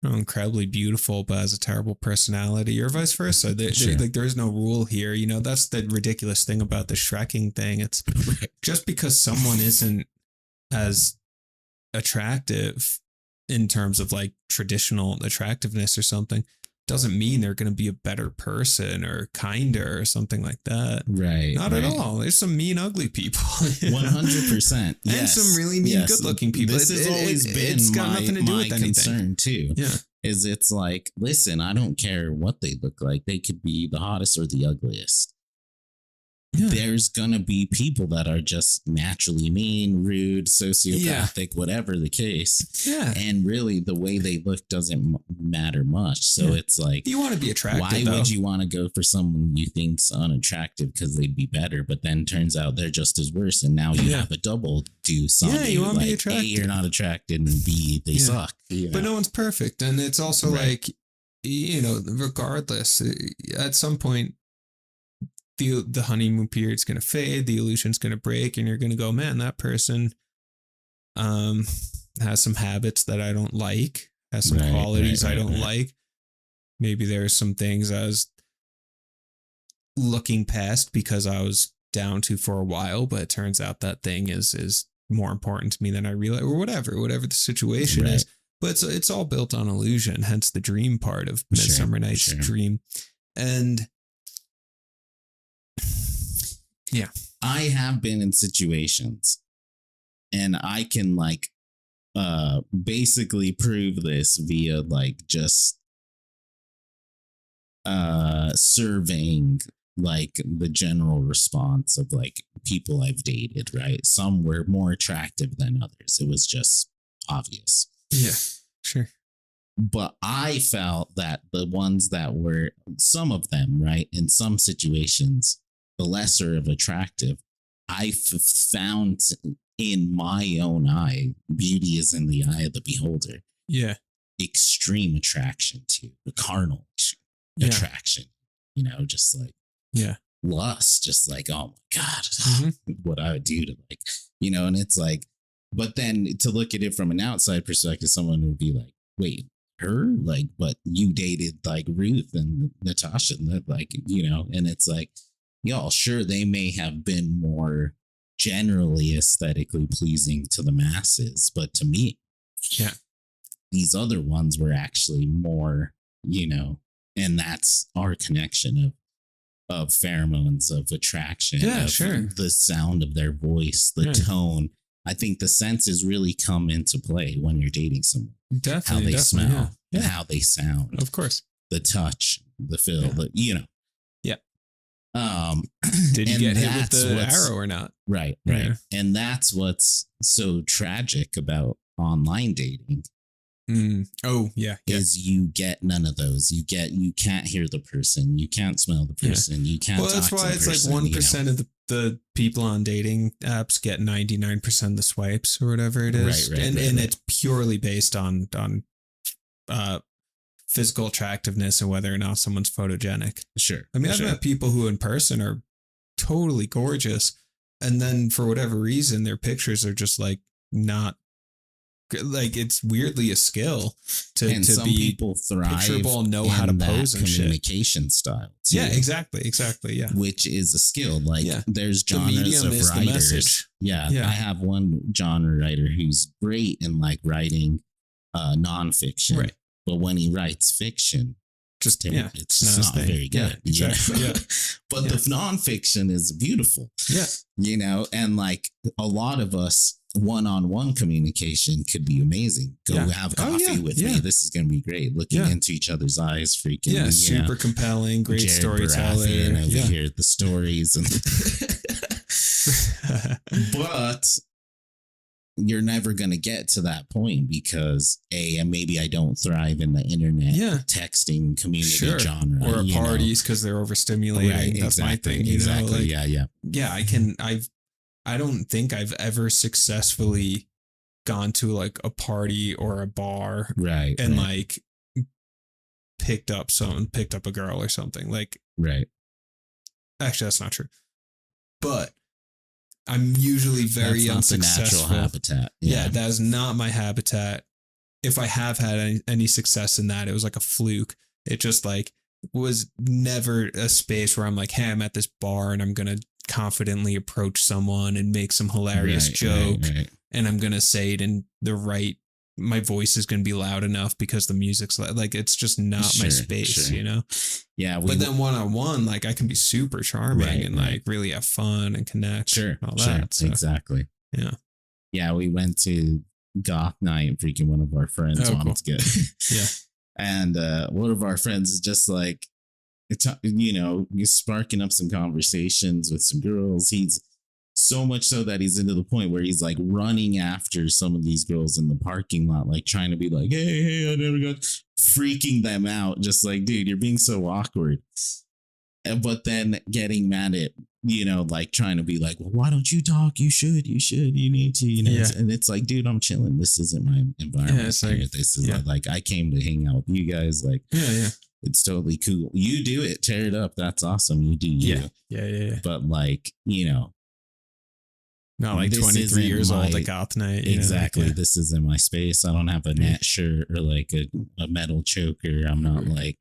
incredibly beautiful but has a terrible personality, or vice versa. Like there's no rule here. You know, that's the ridiculous thing about the Shrecking thing. It's just because someone isn't as attractive in terms of like traditional attractiveness or something doesn't mean they're going to be a better person or kinder or something like that. Right. Not at all. There's some mean, ugly people. 100%. And some really mean, good looking people. This has always been it's got nothing to do with anything. Concern too. Yeah. Is it's like, listen, I don't care what they look like. They could be the hottest or the ugliest. Yeah. There's gonna be people that are just naturally mean, rude, sociopathic, whatever the case. Yeah. And really the way they look doesn't matter much. So it's like, you want to be attractive. Why would you want to go for someone you think's unattractive because they'd be better, but then turns out they're just as worse, and now you have a double do something. Yeah, you want to be attractive. A, you're not attracted, and B, they suck. You know? But no one's perfect. And it's also like, you know, regardless, at some point the honeymoon period's going to fade, the illusion's going to break, and you're going to go, man, that person has some habits that I don't like, has some qualities I don't like. Maybe there's some things I was looking past because I was down to for a while, but it turns out that thing is more important to me than I realized, or whatever the situation is. But it's all built on illusion, hence the dream part of Midsummer Night's Dream. And yeah, I have been in situations, and I can like basically prove this via like just surveying like the general response of like people I've dated, right? Some were more attractive than others. It was just obvious. Yeah, sure. But I felt that the ones that were, some of them, right, in some situations, the lesser of attractive, I found in my own eye, beauty is in the eye of the beholder. Yeah. Extreme attraction to the carnal attraction, you know, just like lust, just like, oh my God, what I would do to like, you know, and it's like, but then to look at it from an outside perspective, someone would be like, wait, her? Like, but you dated like Ruth and Natasha, and like, you know, and it's like, y'all, sure, they may have been more generally aesthetically pleasing to the masses, but to me, these other ones were actually more, you know, and that's our connection of pheromones, of attraction, the sound of their voice, the tone. I think the senses really come into play when you're dating someone. Definitely. How they smell, and how they sound. Of course. The touch, the feel, the, you know. Did you get hit with the arrow or not? Right. And that's what's so tragic about online dating Oh, yeah. Is you get none of those. You can't hear the person. You can't smell the person. You can't. Well, that's why it's person, like 1% of the people on dating apps get 99% of the swipes or whatever it is. Right, and it's purely based on physical attractiveness and whether or not someone's photogenic. Sure. I mean, I've met people who in person are totally gorgeous, and then for whatever reason, their pictures are just like not. Like it's weirdly a skill to some be people thrive picturable, know how to pose and communication style. Too, yeah, exactly. Yeah, which is a skill. Like there's genres of writers. Yeah, I have one genre writer who's great in like writing nonfiction, right? But when he writes fiction, it's just not very good. Yeah, exactly. You know? But the nonfiction is beautiful. Yeah, you know, and like a lot of us. One-on-one communication could be amazing. Go have coffee with me. This is going to be great. Looking into each other's eyes, freaking. Yeah, super compelling, great Jared storyteller. Over here, the stories. And but you're never going to get to that point because and maybe I don't thrive in the internet texting community genre. Or parties because they're overstimulating. Right, that's my thing. Exactly. Yeah, I don't think I've ever successfully gone to like a party or a bar, right, and like picked up a girl or something. Like, right. Actually, that's not true. But I'm usually very unsuccessful. Natural habitat. Yeah, that is not my habitat. If I have had any success in that, it was like a fluke. It just like was never a space where I'm like, hey, I'm at this bar and I'm gonna confidently approach someone and make some hilarious joke, and I'm gonna say it in the right. My voice is gonna be loud enough because the music's like it's just not my space, you know. Yeah, but then one-on-one, like I can be super charming and like really have fun and connect. And all that. So, exactly. Yeah. We went to goth night. Freaking one of our friends wanted to get. And one of our friends is just like. He's sparking up some conversations with some girls. He's so much so that he's into the point where he's like running after some of these girls in the parking lot, like trying to be like, hey, I never got freaking them out. Just like, dude, you're being so awkward. But then getting mad at, like trying to be like, well, why don't you talk? You should, you need to, and it's like, dude, I'm chilling. This isn't my environment. This is like, I came to hang out with you guys. Like, it's totally cool. You do it, tear it up. That's awesome. You do you. Yeah. But like, not like 23 years old at goth night. Exactly. This isn't my space. I don't have a net shirt or like a metal choker. I'm not like,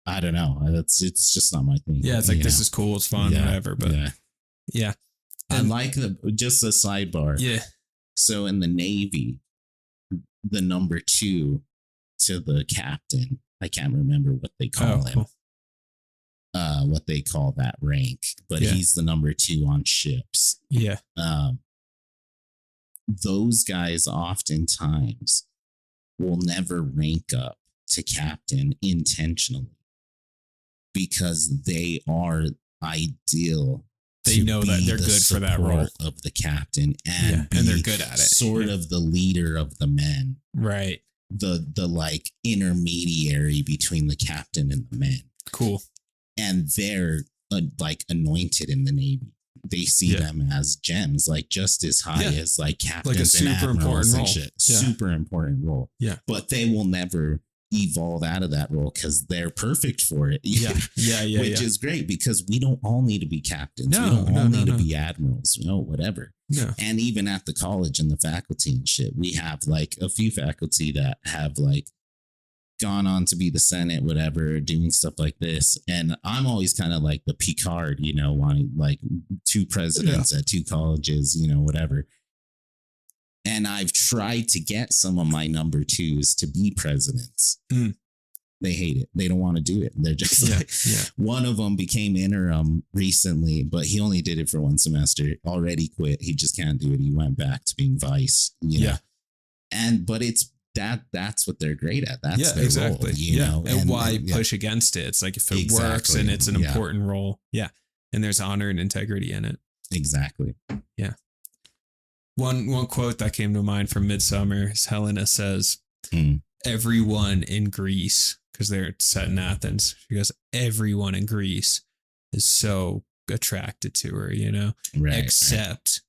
I don't know. It's just not my thing. Yeah, it's like this is cool. It's fun, whatever. But yeah. I like just a sidebar. Yeah. So in the Navy, the number 2 to the captain. I can't remember what they call him. Cool. What they call that rank, but he's the number 2 on ships. Yeah. Those guys oftentimes will never rank up to captain intentionally because they are ideal. They know that they're good for that role of the captain and they're good at it. Sort of the leader of the men. Right. The like intermediary between the captain and the men. Cool. And they're like anointed in the Navy. They see them as gems, like just as high as like captains, like a super important role. Super important role. Yeah. But they will never evolve out of that role because they're perfect for it. Which is great because we don't all need to be captains. We don't all need to be admirals, whatever. No. And even at the college and the faculty and shit, we have like a few faculty that have like gone on to be the Senate, whatever, doing stuff like this. And I'm always kind of like the Picard, wanting like 2 presidents at 2 colleges, whatever. And I've tried to get some of my number 2s to be presidents. They hate it. They don't want to do it. They're just one of them became interim recently, but he only did it for 1 semester, already quit. He just can't do it. He went back to being vice, but it's that's what they're great at. That's their role, you know? And why push against it? It's like if it works and it's an important role. Yeah. And there's honor and integrity in it. Exactly. Yeah. One quote that came to mind from Midsummer is Helena says, everyone in Greece, because they're set in Athens, she goes, everyone in Greece is attracted to her, except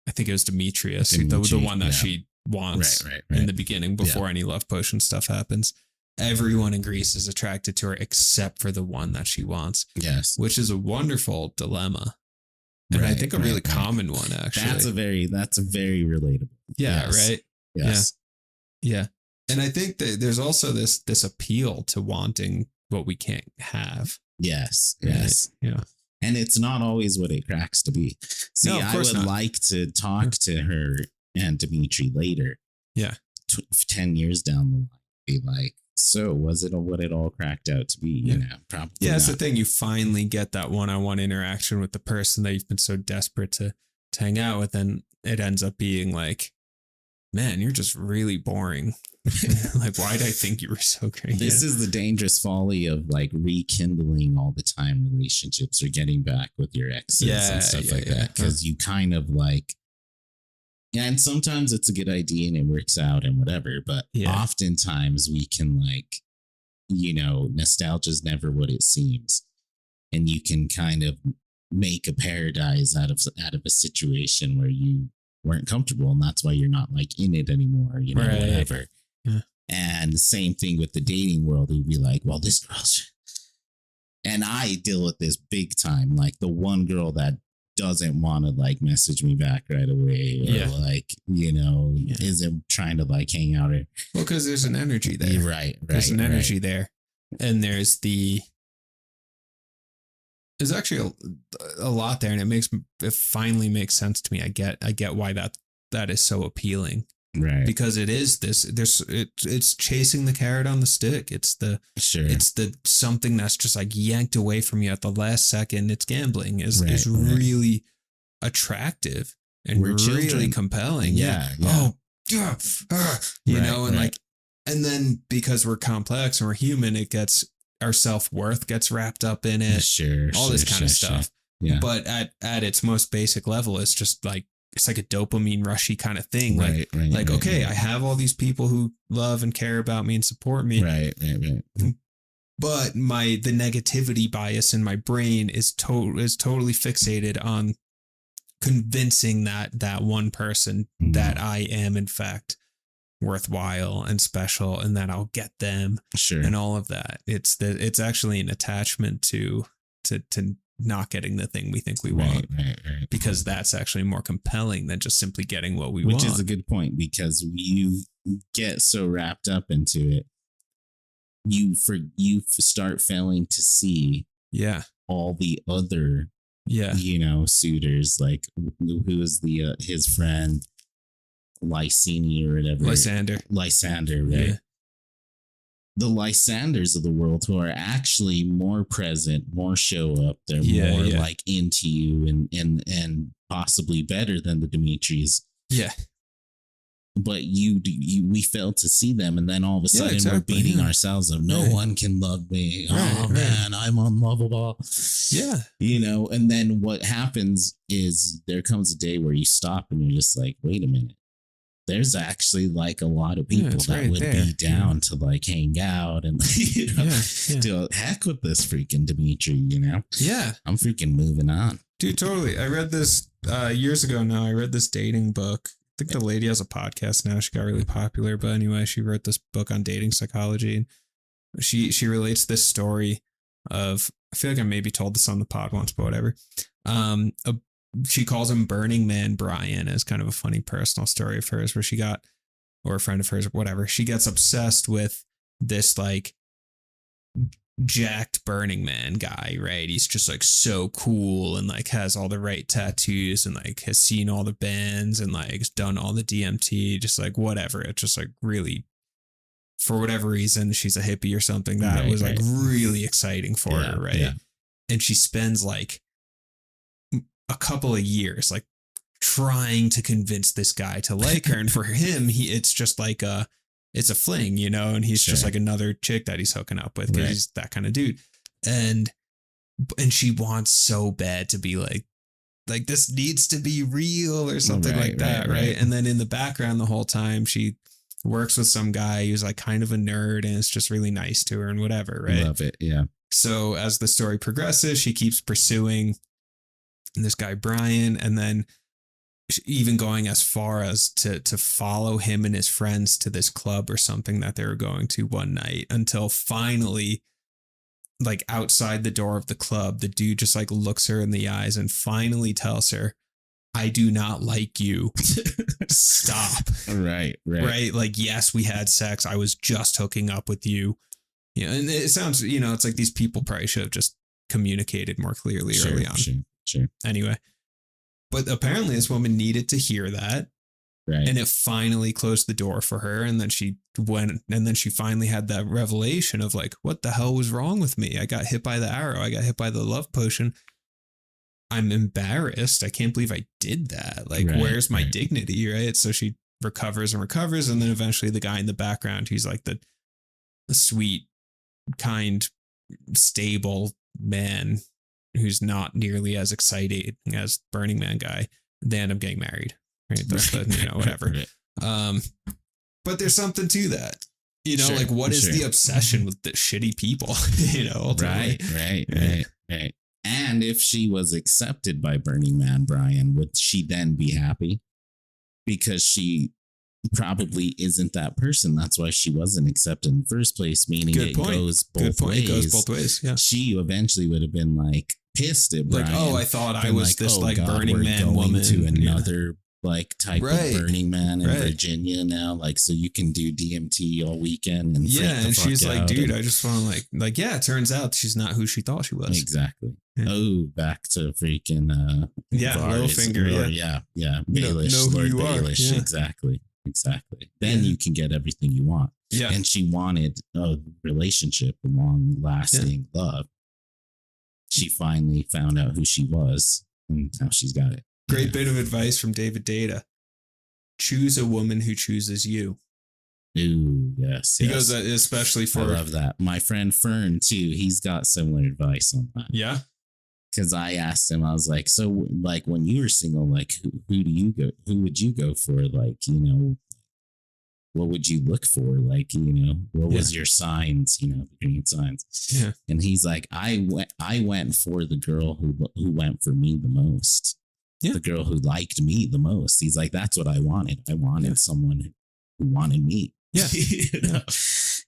I think it was Demetrius, the one that she wants in the beginning before any love potion stuff happens. Everyone in Greece is attracted to her except for the one that she wants. Yes. Which is a wonderful dilemma. And I think a really common one, actually. That's a very relatable. Yeah, yes. Right? Yes. Yeah. And I think that there's also this appeal to wanting what we can't have. Yes. Right? Yes. Yeah. And it's not always what it cracks to be. See, No, I would like to talk to her and Dimitri later. Yeah. 10 years down the line. Be like, so was it what it all cracked out to be? You know, probably. Yeah, that's the thing. You finally get that one-on-one interaction with the person that you've been so desperate to hang out with, and it ends up being like, man, you're just really boring. Like, why did I think you were so great? This is the dangerous folly of like rekindling all the time relationships or getting back with your exes and stuff like that. Because you kind of like, and sometimes it's a good idea and it works out and whatever, but oftentimes we can like, nostalgia is never what it seems. And you can kind of make a paradise out of a situation where you weren't comfortable, and that's why you're not like in it anymore, whatever. Yeah. And the same thing with the dating world. You'd be like, well, this girl's, and I deal with this big time, like the one girl that doesn't want to like message me back right away, or like, isn't trying to like hang out. Well, because there's an energy there. Right. There's an energy there. And there's actually a lot there, and it finally makes sense to me. I get why that is so appealing. Right. Because it is it's chasing the carrot on the stick. It's the something that's just like yanked away from you at the last second. It's gambling is really attractive and really compelling. Yeah. Oh, yeah. And then because we're complex and we're human, our self-worth gets wrapped up in it. All this kind of stuff. Yeah. But at its most basic level, it's just like, it's like a dopamine rushy kind of thing. Right. I have all these people who love and care about me and support me. Right. But the negativity bias in my brain is totally fixated on convincing that one person that I am in fact worthwhile and special, and that I'll get them. And all of that. It's actually an attachment to not getting the thing we think we want. Right. Because that's actually more compelling than just simply getting what we want. Which is a good point, because you get so wrapped up into it, you start failing to see all the other suitors, like who is his friend Lysini or whatever. Lysander, right? Yeah. The Lysanders of the world, who are actually more present, more show up, they're more like into you and possibly better than the Dimitris. Yeah. But we fail to see them, and then all of a sudden we're beating ourselves up. No one can love me. Man, I'm unlovable. Yeah. And then what happens is there comes a day where you stop and you're just like, wait a minute. There's actually like a lot of people that would be down to like hang out and do heck with this freaking Dimitri, Yeah. I'm freaking moving on. Dude, totally. I read this years ago now. I read this dating book. I think the lady has a podcast now. She got really popular. But anyway, she wrote this book on dating psychology. And she relates this story of, I feel like I maybe told this on the pod once, but whatever. She calls him Burning Man Brian, as kind of a funny personal story of hers, where or a friend of hers, or whatever. She gets obsessed with this like jacked Burning Man guy, right? He's just like so cool and like has all the right tattoos and like has seen all the bands and like has done all the DMT, just like whatever. It's just like really, for whatever reason, she's a hippie or something. That was like really exciting for her, right? Yeah. And she spends like a couple of years like trying to convince this guy to like her, and for him it's just like it's a fling, and he's just like another chick that he's hooking up with, because he's that kind of dude. And she wants so bad to be like like this needs to be real or something like that, right? And then in the background the whole time she works with some guy who's like kind of a nerd and is just really nice to her and whatever, right? Love it, yeah. So as the story progresses, she keeps pursuing this guy Brian, and then even going as far as to follow him and his friends to this club or something that they were going to one night, until finally, like outside the door of the club, the dude just like looks her in the eyes and finally tells her, I do not like you. Stop. Right. Like, yes, we had sex. I was just hooking up with you. Yeah. And it sounds, it's like these people probably should have just communicated more clearly early on. Sure. Anyway. But apparently this woman needed to hear that. Right. And it finally closed the door for her. And then she went, and then she finally had that revelation of like, what the hell was wrong with me? I got hit by the arrow. I got hit by the love potion. I'm embarrassed. I can't believe I did that. Like, where's my dignity? Right. So she recovers. And then eventually the guy in the background, he's like the sweet, kind, stable man who's not nearly as exciting as Burning Man guy. They end up getting married. Right. That's the, whatever. But there's something to that. Like what is the obsession with the shitty people? Ultimately. Right. And if she was accepted by Burning Man Brian, would she then be happy? Because she probably isn't that person. That's why she wasn't accepted in the first place, meaning it goes both ways. It goes both ways, yeah. She eventually would have been like pissed at Brian. Like, oh, I thought I was this Burning Man woman. To another like type of Burning Man in Virginia now, like, so you can do DMT all weekend and and she's like, dude, I just want to like it turns out she's not who she thought she was. Exactly. Oh, back to freaking Littlefinger. Yeah. Baelish, Lord Baelish. Exactly. Then you can get everything you want. Yeah. And she wanted a relationship, a long lasting love. She finally found out who she was, and now she's got it. Great bit of advice from David Data. Choose a woman who chooses you. Ooh, yes. He goes, especially for... I love that. My friend Fern, too, he's got similar advice on that. Yeah? Because I asked him, I was like, so, like, when you were single, like, who would you go for? Like, what would you look for? Like, what was your signs, the green signs? Yeah. And he's like, I went for the girl who went for me the most. Yeah. The girl who liked me the most. He's like, that's what I wanted. I wanted someone who wanted me. Yeah.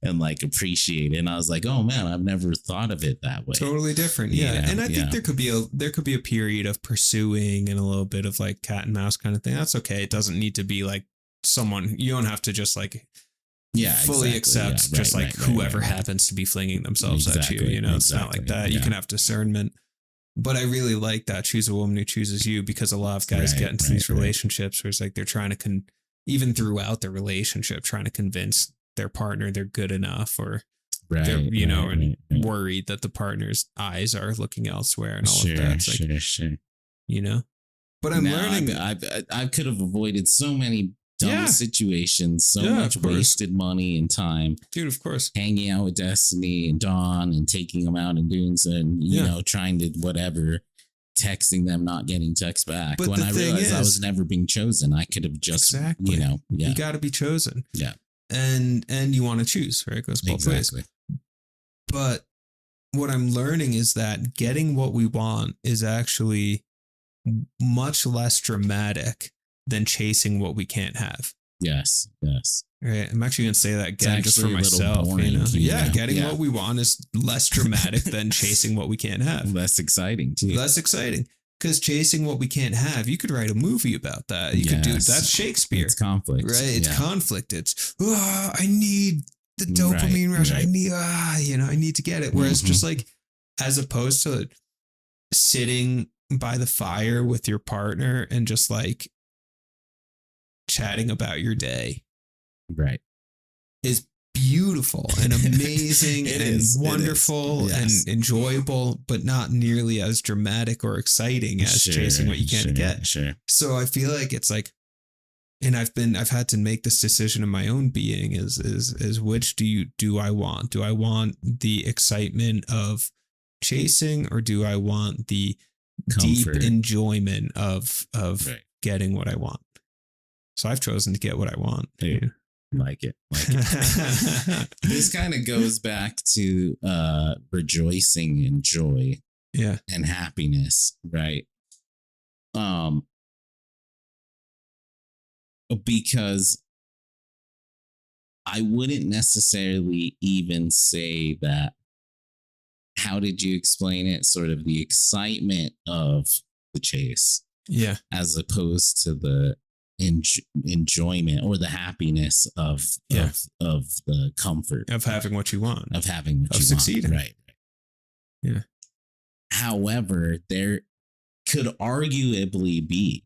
And like appreciate it. And I was like, oh man, I've never thought of it that way. Totally different. Yeah. And I think there could be a period of pursuing and a little bit of like cat and mouse kind of thing. That's okay. It doesn't need to be like someone, you don't have to just like fully accept whoever happens to be flinging themselves at you. It's not like that. You can have discernment. But I really like that. Choose a woman who chooses you, because a lot of guys get into these relationships where it's like they're trying to even throughout the relationship, trying to convince their partner they're good enough, or they're, and worried that the partner's eyes are looking elsewhere and all of that. It's like, sure. But I'm learning. I could have avoided so many dumb situations, so much wasted money and time. Dude, of course. Hanging out with Destiny and Dawn and taking them out and doing so, and, trying to whatever, texting them, not getting text back. But when I realized I was never being chosen, I could have just, you got to be chosen. Yeah. And you want to choose, right? It goes both ways. But what I'm learning is that getting what we want is actually much less dramatic than chasing what we can't have. Yes. Right. I'm actually going to say that again just for myself. Boring, getting what we want is less dramatic than chasing what we can't have. Less exciting too. Less exciting. Because chasing what we can't have, you could write a movie about that. You could do it. That's Shakespeare. It's conflict. Right. It's conflict. It's, I need the dopamine rush. I need, I need to get it. Whereas just like, as opposed to sitting by the fire with your partner and just like chatting about your day. Right. Is beautiful and amazing and wonderful and enjoyable, but not nearly as dramatic or exciting as chasing what you can't get. Sure. So I feel like it's like, and I've had to make this decision in my own being is which do I want? Do I want the excitement of chasing, or do I want the comfort. deep enjoyment of Right. getting what I want. So I've chosen to get what I want. Dude, like it. This kind of goes back to rejoicing and joy Yeah. and happiness, right? Because I wouldn't necessarily even say that. How did you explain it? Sort of the excitement of the chase, Yeah. as opposed to the enjoyment or the happiness of the comfort Of having what you want. of having what Of you succeeding. want. Right. Yeah. However, there could arguably be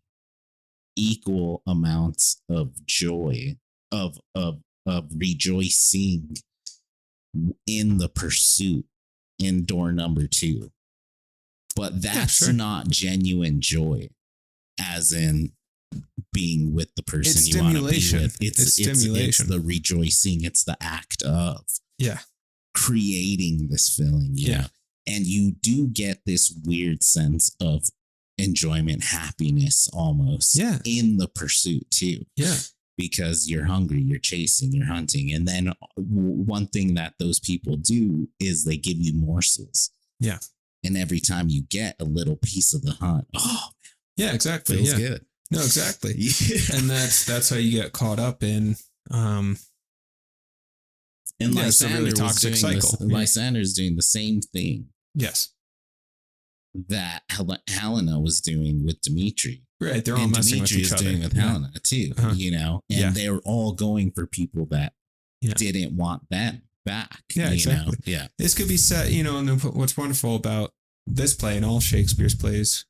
equal amounts of joy, of rejoicing in the pursuit in door number 2. But that's not genuine joy, as in being with the person It's you want to be stimulation. with. It's Stimulation. It's the rejoicing. It's the act of Yeah. creating this feeling. Yeah. And you do get this weird sense of enjoyment, happiness almost in the pursuit too. Yeah. Because you're hungry, you're chasing, you're hunting. And then one thing that those people do is they give you morsels. Yeah. And every time you get a little piece of the hunt, yeah, exactly. Feels good. No, exactly. Yeah. And that's how you get caught up in and it's a really toxic cycle. Lysander's doing the same thing. Yes. That Helena was doing with Dimitri. Right. They're all messing Dimitri with each is other. doing with Helena too, and they're all going for people that didn't want them back. Yeah, exactly. Yeah. This could be set, and what's wonderful about this play and all Shakespeare's plays,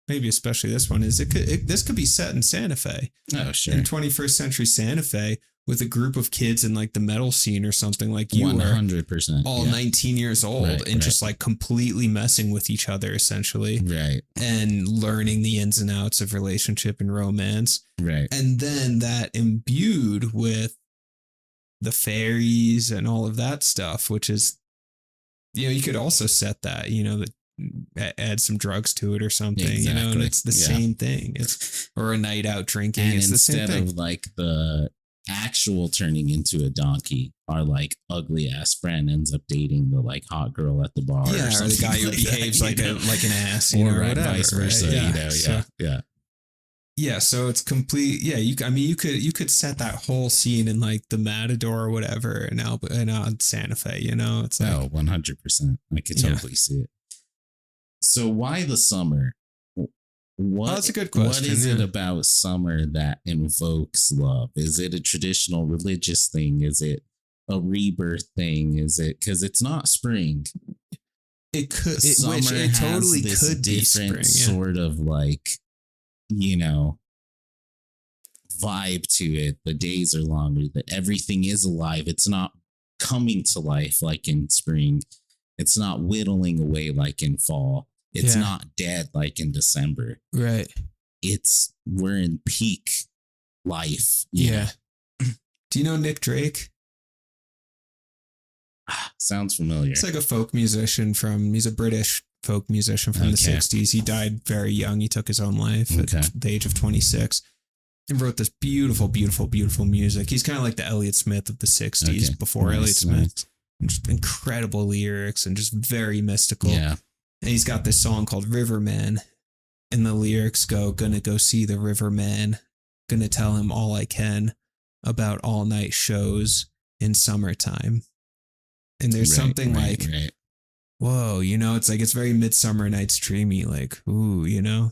maybe especially this one, is this could be set in Santa Fe. Oh, sure. In 21st century Santa Fe, with a group of kids in like the metal scene or something, like you 100%, all 19 years old, and just like completely messing with each other essentially. Right. And learning the ins and outs of relationship and romance. Right. And then that imbued with the fairies and all of that stuff, which is, you could also set that, that add some drugs to it or something, exactly. And it's the same thing. Or a night out drinking. And it's the same thing. Instead of like the actual turning into a donkey, our like ugly ass friend ends up dating the like hot girl at the bar, or the guy who behaves like an ass, or whatever, vice versa, So it's complete. Yeah, you could set that whole scene in like the Matador or whatever, and Santa Fe. It's like 100%. I could totally see it. So why the summer? That's a good question. What is it about summer that invokes love? Is it a traditional religious thing? Is it a rebirth thing? Is it because it's not spring? It could. Summer it totally has this could be different spring, sort of like, vibe to it. The days are longer. That everything is alive. It's not coming to life like in spring. It's not whittling away like in fall. It's not dead like in December. Right. We're in peak life. Yeah. Do you know Nick Drake? Sounds familiar. It's like a folk musician he's a British folk musician from the 60s. He died very young. He took his own life at the age of 26 and wrote this beautiful, beautiful, beautiful music. He's kind of like the Elliott Smith of the 60s before Elliott Smith. Just incredible lyrics and just very mystical. Yeah. And he's got this song called Riverman. And the lyrics go, gonna go see the Riverman. Gonna tell him all I can about all night shows in summertime. And there's something whoa, it's like, it's very Midsummer Night's Dreamy, like, ooh,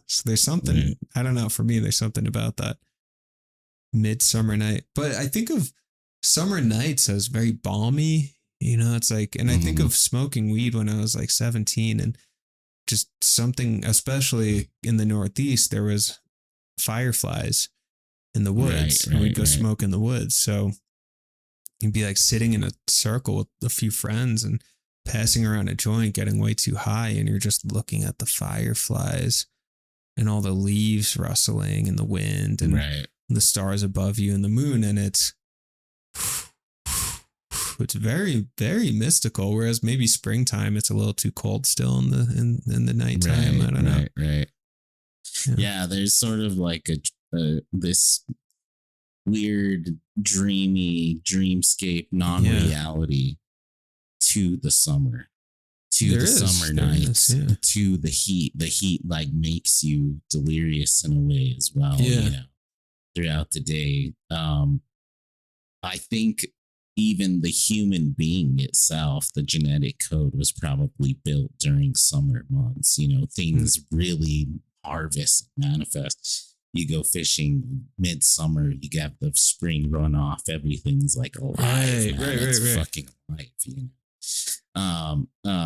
So there's something, I don't know, for me, there's something about that Midsummer Night. But I think of summer nights as very balmy, it's like, and I think of smoking weed when I was like 17 and just something, especially in the Northeast, there was fireflies in the woods and we'd go smoke in the woods. So you'd be like sitting in a circle with a few friends and passing around a joint, getting way too high. And you're just looking at the fireflies and all the leaves rustling and the wind and the stars above you and the moon. And it's it's very, very mystical. Whereas maybe springtime, it's a little too cold still in the nighttime. I don't know. Right. Yeah, there's sort of like this weird, dreamy dreamscape, non-reality to the summer, to the summer nights, to the heat. The heat like makes you delirious in a way as well. You know, throughout the day. I think even the human being itself, the genetic code was probably built during summer months. You know, things really harvest and manifest. You go fishing midsummer, you get the spring runoff, everything's like alive. It's fucking alive, you know.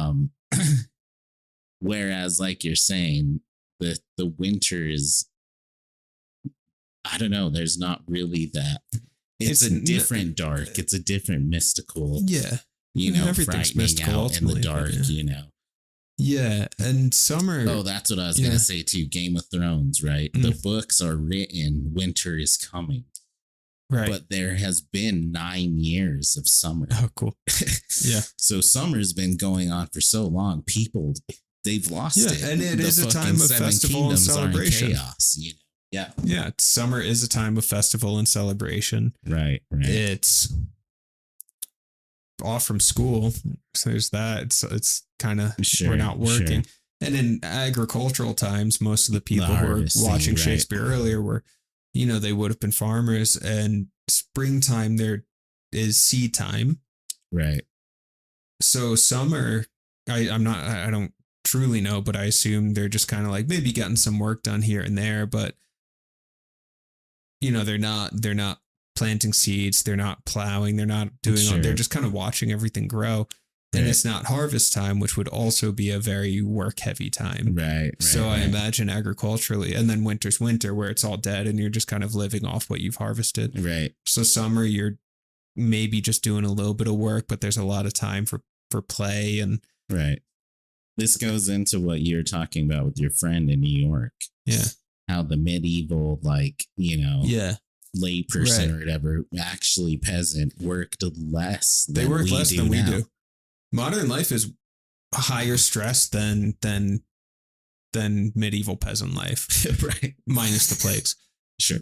Whereas, like you're saying, the winter is, I don't know, there's not really that. It's a different dark. It's a different mystical. Yeah. You know, everything's mystical out in the dark, you know. Yeah. And summer. Oh, that's what I was going to say too. Game of Thrones, right? The books are written, winter is coming. Right. But there has been 9 years of summer. Oh, cool. Yeah. So summer's been going on for so long. People, they've lost it. And it is a time of festival and celebration. Chaos, you know. Yeah. Yeah. Summer is a time of festival and celebration. Right. It's off from school. So there's that. It's kind of, we're not working. Sure. And in agricultural times, most of the people who were watching Shakespeare earlier were, you know, they would have been farmers, and springtime there is seed time. Right. So summer, I don't truly know, but I assume they're just kind of like maybe getting some work done here and there, but you know, they're not planting seeds, they're not plowing, they're not doing, they're just kind of watching everything grow. And it's not harvest time, which would also be a very work heavy time. Right. So I imagine agriculturally, and then winter's winter where it's all dead and you're just kind of living off what you've harvested. Right. So summer, you're maybe just doing a little bit of work, but there's a lot of time for play and. Right. This goes into what you're talking about with your friend in New York. Yeah. How the medieval, like, you know. Yeah. Lay person or whatever, actually peasant, worked less. They work less than we do. Modern life is higher stress than medieval peasant life, right? Minus the plagues. Sure.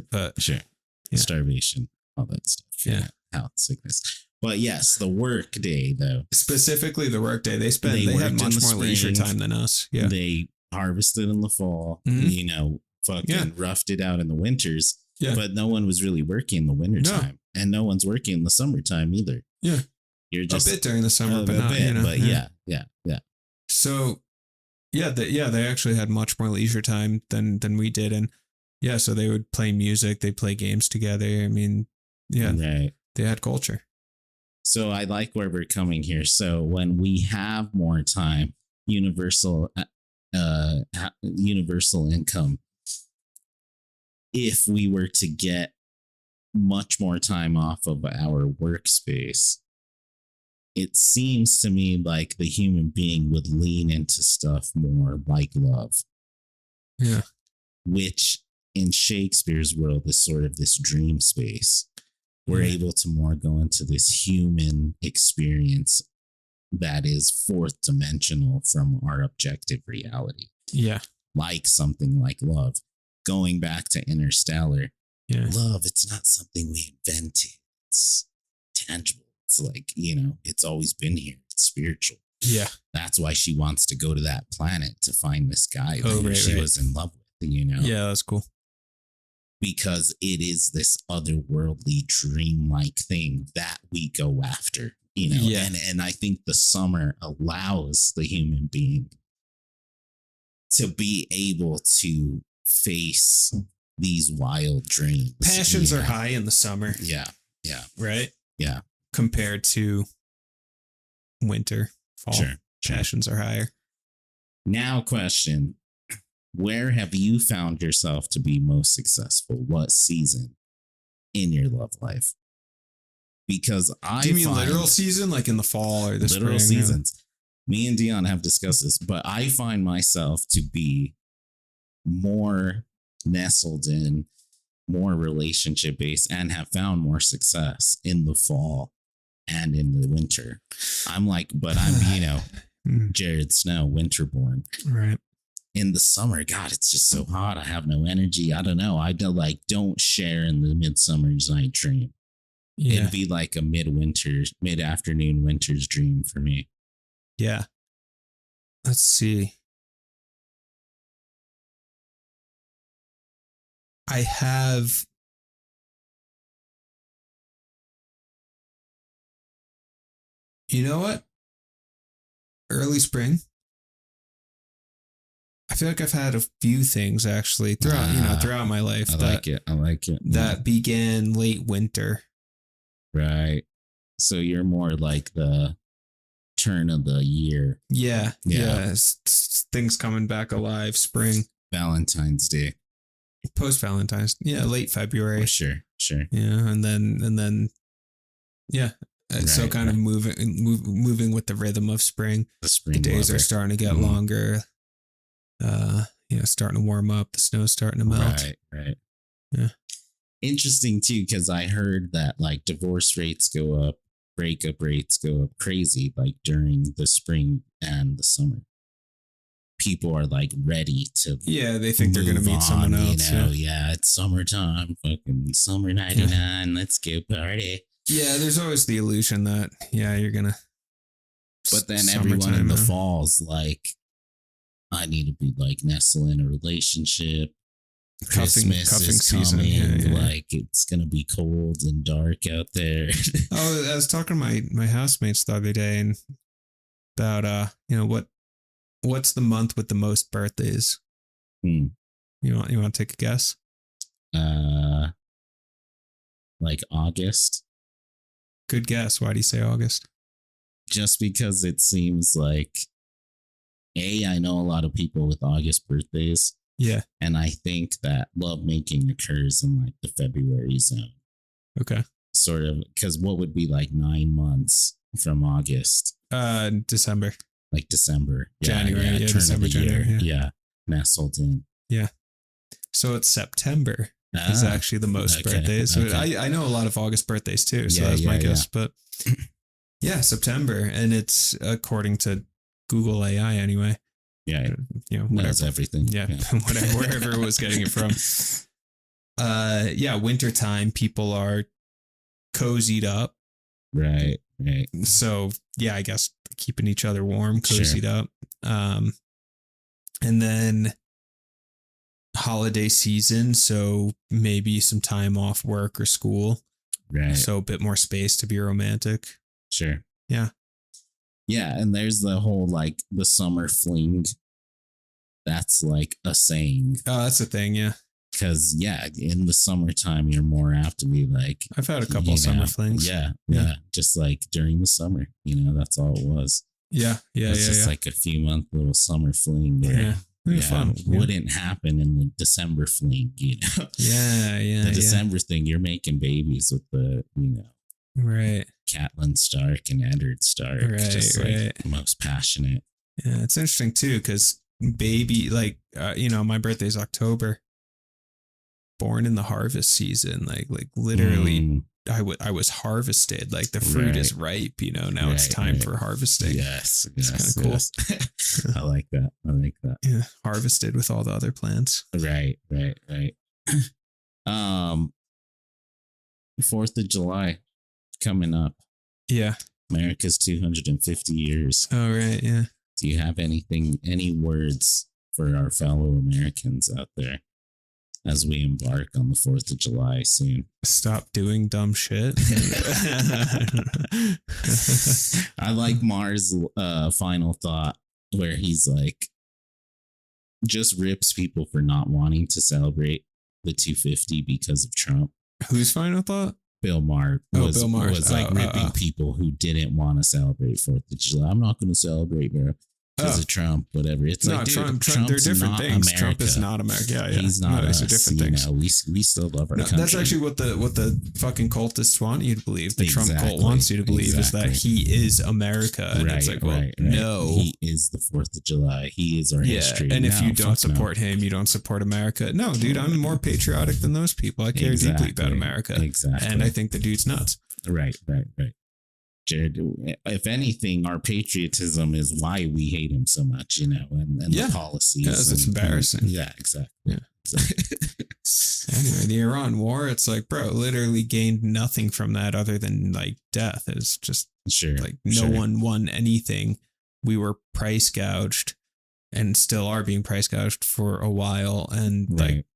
Starvation, all that stuff. Yeah. Health, sickness. But yes, the work day though. Specifically the work day. They had much more leisure time than us. Yeah. They harvested in the fall, you know, fucking roughed it out in the winters. Yeah. But no one was really working in the wintertime. No. And no one's working in the summertime either. Yeah. You're just a bit during the summer, but not, you know, but yeah. So, they actually had much more leisure time than we did, and so they would play music, they play games together. I mean, they had culture. So I like where we're coming here. So when we have more time, universal income. If we were to get much more time off of our workspace, it seems to me like the human being would lean into stuff more like love. Yeah. Which in Shakespeare's world is sort of this dream space. We're able to more go into this human experience that is fourth dimensional from our objective reality. Yeah. Like something like love. Going back to Interstellar. Yeah. Love, it's not something we invented. It's tangible. It's like, you know, it's always been here. It's spiritual. Yeah. That's why she wants to go to that planet to find this guy that she was in love with, you know? Yeah, that's cool. Because it is this otherworldly, dreamlike thing that we go after, you know? Yeah. And I think the summer allows the human being to be able to face these wild dreams. Passions are high in the summer. Yeah. Yeah. Right? Yeah. Compared to winter, fall. Sure. Passions are higher. Now, question. Where have you found yourself to be most successful? What season in your love life? Because Do you mean literal season, like in the fall or the literal spring? Seasons. Me and Dion have discussed this, but I find myself to be more nestled in, more relationship based, and have found more success in the fall and in the winter. I'm like, but I'm, Jared Snow, winter born. Right. In the summer, God, it's just so hot. I have no energy. I don't know. I don't share in the Midsummer's Night Dream. Yeah. It'd be like a mid-afternoon winter's dream for me. Yeah. Let's see. I have you know what? Early spring. I feel like I've had a few things actually throughout my life. I like it. That began late winter. Right. So you're more like the turn of the year. Yeah. Things coming back alive. Spring. Valentine's Day. Post Valentine's. Yeah. Late February. Oh, sure. Yeah. And then. Yeah. So kind of moving with the rhythm of spring. The days are starting to get longer. Starting to warm up. The snow's starting to melt. Right. Yeah. Interesting too, because I heard that like divorce rates go up, breakup rates go up crazy, like during the spring and the summer. People are like ready to. Yeah, they think they're going to meet someone else. Yeah, it's summertime, fucking summer 99. Yeah. Let's go party. Yeah, there's always the illusion that you're gonna. But then everyone in the fall's like, I need to be like nestle in a relationship. Christmas is coming. Season. Yeah. Like it's gonna be cold and dark out there. I was talking to my housemates the other day and about what's the month with the most birthdays? You want to take a guess? Like August. Good guess. Why do you say August? Just because it seems like I know a lot of people with August birthdays. Yeah. And I think that lovemaking occurs in like the February zone. Okay. Sort of, because what would be like 9 months from August? December. Like December. January. Yeah, December, January. Yeah. Nestled in. Yeah. So it's September is actually the most birthdays. So I know a lot of August birthdays too. So that's my guess. But yeah, September. And it's according to Google AI anyway. Yeah, whatever. Knows everything. Yeah, wherever it was getting it from. Wintertime, people are cozied up. Right. So I guess keeping each other warm, cozied up. And then holiday season, so maybe some time off work or school. Right. So a bit more space to be romantic. Sure. Yeah. Yeah, and there's the whole like the summer fling. That's like a saying. Oh, that's a thing, yeah. Because in the summertime you're more apt to be like. I've had a couple of summer flings. Yeah. Just like during the summer, that's all it was. Yeah. It's just like a few month little summer fling where fun. Wouldn't happen in the December fling, Yeah. The December thing, you're making babies with the, right. Catelyn Stark and Eddard Stark, like most passionate. Yeah, it's interesting too because baby, like my birthday's October. Born in the harvest season, like literally, I was harvested. Like the fruit is ripe. Now it's time for harvesting. Yes, it's kind of cool. I like that. Yeah, harvested with all the other plants. Right. 4th of July. Coming up. Yeah. America's 250 years. Oh, right. Yeah. Do you have any words for our fellow Americans out there as we embark on the 4th of July soon? Stop doing dumb shit. I like Mars' final thought where he's like, just rips people for not wanting to celebrate the 250 because of Trump. Whose final thought? Bill Maher was like ripping people who didn't want to celebrate 4th of July. I'm not going to celebrate because of Trump, whatever. It's like, dude, Trump, they're different things. America. Trump is not America. Yeah. He's not us. It's a different thing. We still love our country. That's actually what the fucking cultists want you to believe. The Trump cult wants you to believe is that he is America. And it's like, well, no. He is the 4th of July. He is our history. And if you don't support him, you don't support America. No, dude, I'm more patriotic than those people. I care deeply about America. Exactly. And I think the dude's nuts. Right. Jared, if anything, our patriotism is why we hate him so much, and the policies. Yeah, it's embarrassing. Yeah, exactly. Yeah. Anyway, the Iran war, it's like, bro, literally gained nothing from that other than like death. It's just no one won anything. We were price gouged and still are being price gouged for a while. And like,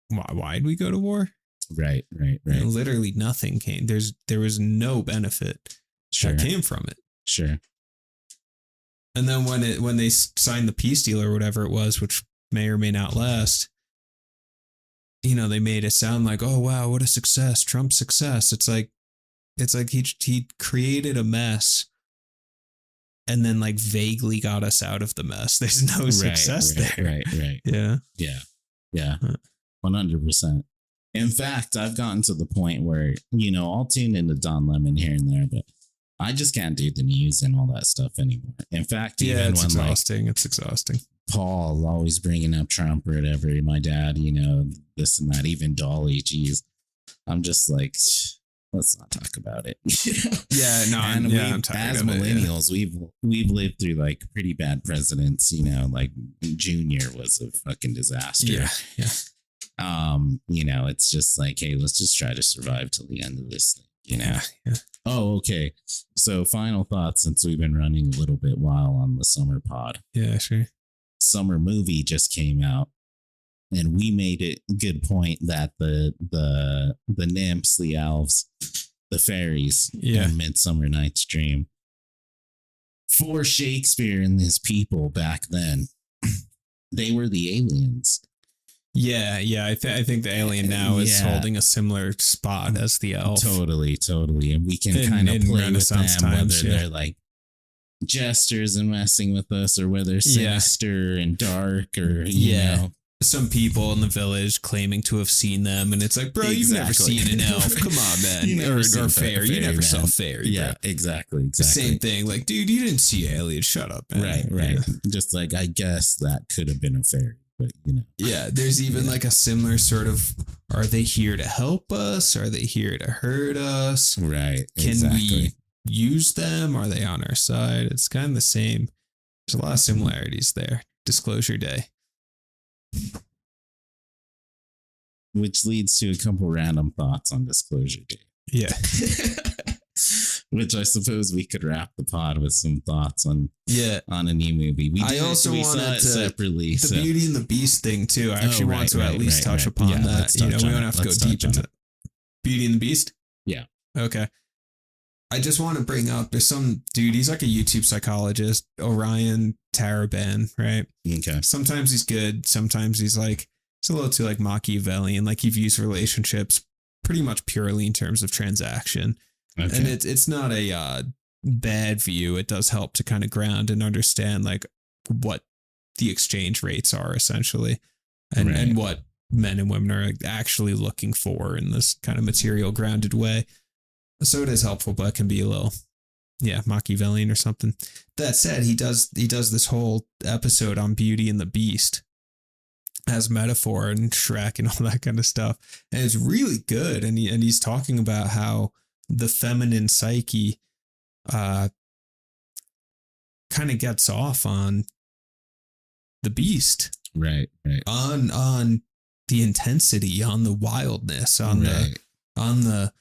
why'd we go to war? Right. And literally nothing came. There was no benefit that came from it. Sure. And then when they signed the peace deal or whatever it was, which may or may not last, they made it sound like, oh wow, what a success, Trump's success. It's like he created a mess and then like vaguely got us out of the mess. There's no success there. Right. Yeah. 100%. In fact, I've gotten to the point where, I'll tune into Don Lemon here and there, but I just can't do the news and all that stuff anymore. In fact, it's exhausting. It's exhausting. Paul always bringing up Trump or whatever, my dad, this and that, even Dolly, geez. I'm just like, let's not talk about it. Yeah, no, and I'm tired as of millennials, we've lived through like pretty bad presidents, like Junior was a fucking disaster. Yeah. It's just like, hey, let's just try to survive till the end of this thing, Yeah. Oh, okay. So final thoughts, since we've been running a little bit while on the summer pod. Yeah, sure. Summer movie just came out, and we made it a good point that the nymphs, the elves, the fairies in Midsummer Night's Dream, for Shakespeare and his people back then, they were the aliens. Yeah. I think the alien now is holding a similar spot as the elf. Totally. And we can kind of play with them, whether they're like jesters and messing with us, or whether sinister and dark, or you know. Some people in the village claiming to have seen them, and it's like, bro, you've never seen an elf. Come on, man. or fair. You never saw fairy. Yeah, bro. Exactly. The same thing. Like, dude, you didn't see aliens. Shut up, man. Right. Just like, I guess that could have been a fairy. But, Yeah, there's even like a similar sort of, are they here to help us? Are they here to hurt us? Right. Can we use them? Are they on our side? It's kind of the same. There's a lot of similarities there. Disclosure Day. Which leads to a couple random thoughts on Disclosure Day. Yeah. Which I suppose we could wrap the pod with some thoughts on a new movie. We saw it separately. The Beauty and the Beast thing too. I actually want to at least touch upon that. We don't have to go deep into it. Beauty and the Beast? Yeah. Okay. I just want to bring up, there's some dude, he's like a YouTube psychologist, Orion Taraban, right? Okay. Sometimes he's good. Sometimes he's a little too like Machiavellian. Like he views relationships pretty much purely in terms of transaction. Okay. And it's not a bad view. It does help to kind of ground and understand like what the exchange rates are essentially, and what men and women are actually looking for in this kind of material grounded way. So it is helpful, but it can be a little, Machiavellian or something. That said, he does this whole episode on Beauty and the Beast as metaphor and Shrek and all that kind of stuff, and it's really good. And he's talking about how the feminine psyche kind of gets off on the beast, right, on the intensity, on the wildness, on the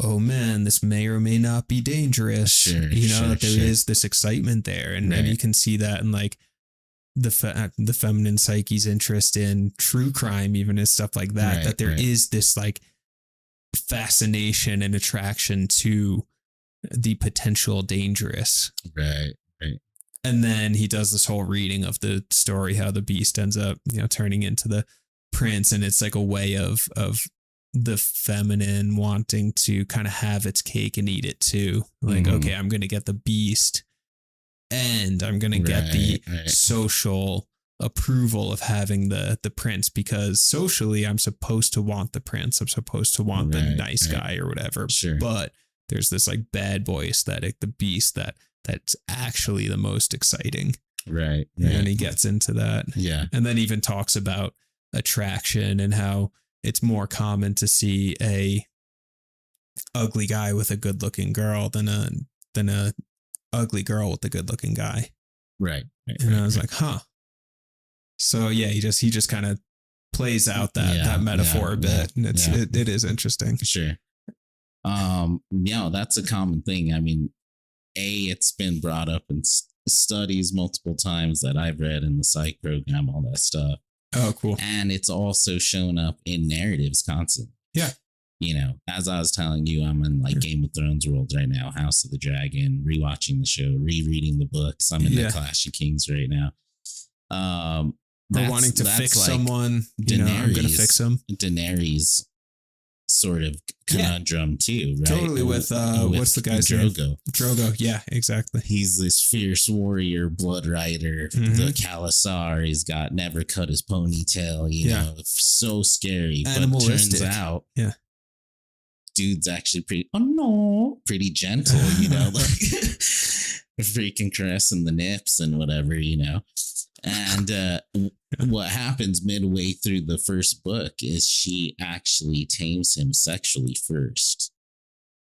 oh man, this may or may not be dangerous. That there is this excitement there, and you can see that in like the feminine psyche's interest in true crime, even and stuff like that. That there is this like fascination and attraction to the potential dangerous. Right. And then he does this whole reading of the story, how the beast ends up, turning into the prince. And it's like a way of the feminine wanting to kind of have its cake and eat it too. Like, okay, I'm going to get the beast and I'm going to get the social approval of having the prince, because socially I'm supposed to want the prince. I'm supposed to want the nice guy or whatever. Sure. But there's this like bad boy aesthetic, the beast that's actually the most exciting. Right. And he gets into that. Yeah. And then even talks about attraction and how it's more common to see a ugly guy with a good looking girl than a ugly girl with a good looking guy. Right. And I was like, huh. So yeah, he just kind of plays out that metaphor a bit, and it is interesting. Sure. That's a common thing. I mean, it's been brought up in studies multiple times that I've read in the psych program, all that stuff. Oh, cool. And it's also shown up in narratives constantly. Yeah. You know, as I was telling you, I'm in like Game of Thrones world right now, House of the Dragon, rewatching the show, rereading the books. I'm in the Clash of Kings right now. We're wanting to fix like someone. I'm going to fix him. Daenerys sort of conundrum too, right? Totally with what's the guy's name? Drogo. Yeah, exactly. He's this fierce warrior, blood rider, the Khalasar. He's got never cut his ponytail, you know, so scary. But turns out, dude's actually pretty gentle, you know, like freaking caressing the nips and whatever, you know. And what happens midway through the first book is she actually tames him sexually first.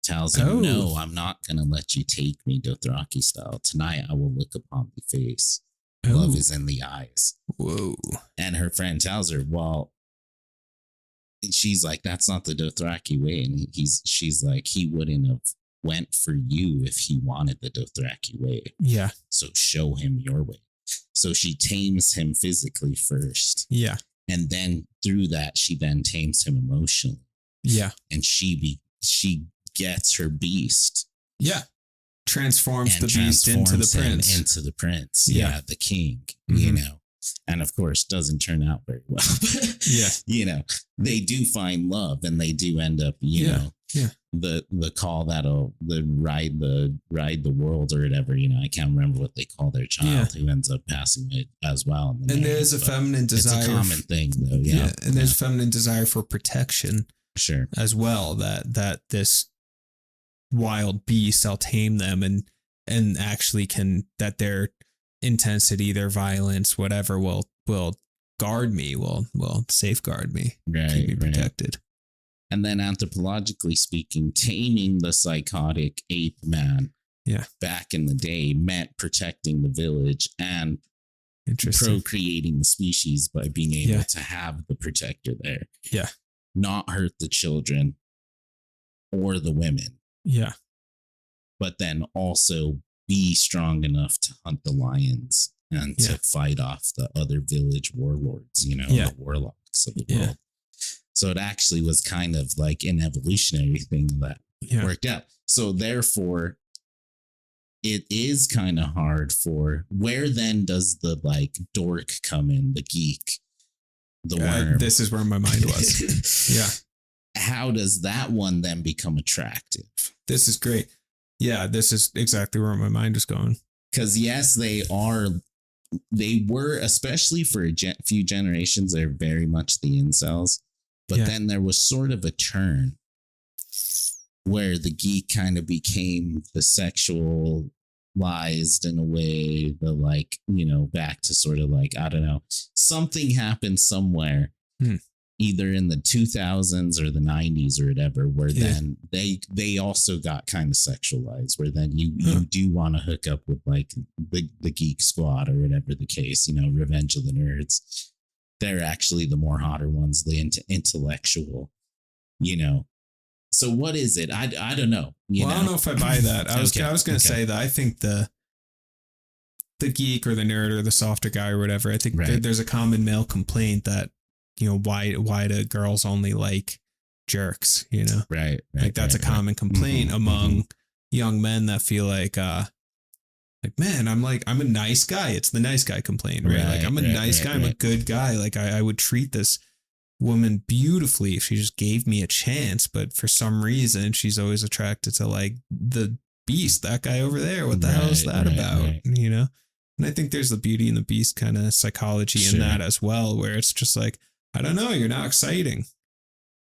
Tells him, no, I'm not going to let you take me Dothraki style. Tonight I will look upon the face. Love is in the eyes. Whoa. And her friend tells her, well, she's like, that's not the Dothraki way. And she's like, he wouldn't have went for you if he wanted the Dothraki way. Yeah. So show him your way. So she tames him physically first. Yeah. And then through that, she then tames him emotionally. Yeah. And she gets her beast. Yeah. Transforms the beast into the prince. Into the prince. Yeah. The king, you know. And of course, doesn't turn out very well. Yeah. You know, they do find love and they do end up, you know, the call that'll ride the world or whatever, you know. I can't remember what they call their child who ends up passing it as well. And there's a feminine desire. It's a common thing though. Yeah. And there's feminine desire for protection. Sure. As well, that this wild beast, I'll tame them and actually that their intensity, their violence, whatever will guard me, will safeguard me, keep me protected. And then anthropologically speaking, taming the psychotic ape man back in the day meant protecting the village and procreating the species by being able to have the protector there. Yeah. Not hurt the children or the women. Yeah. But then also be strong enough to hunt the lions and to fight off the other village warlords, you know, the warlocks of the world. So it actually was kind of like an evolutionary thing that worked out. So therefore, it is kind of hard for where then does the like dork come in, the geek, the worm? This is where my mind was. Yeah. How does that one then become attractive? This is great. Yeah, this is exactly where my mind is going. Because yes, they were, especially for a few generations, they're very much the incels. But then there was sort of a turn where the geek kind of became the sexualized in a way, the like, you know, back to sort of like, I don't know, something happened somewhere. Either in the 2000s or the 90s or whatever, where then they also got kind of sexualized, where then you do want to hook up with like the Geek Squad or whatever the case, you know, Revenge of the Nerds. They're actually the more hotter ones, the intellectual, you know. So what is it? I don't know. I don't know if I buy that. I was going to say that I think the geek or the nerd or the softer guy or whatever, I think there's a common male complaint that, you know, why do girls only like jerks, you know? Right. Like that's a common complaint among young men that feel like man, I'm a nice guy. It's the nice guy complaint, right? Like I'm a nice guy. I'm a good guy. Like I would treat this woman beautifully if she just gave me a chance. But for some reason, she's always attracted to like the beast, that guy over there. What the hell is that about? You know? And I think there's the Beauty and the Beast kind of psychology in that as well, where it's just like, I don't know, you're not exciting.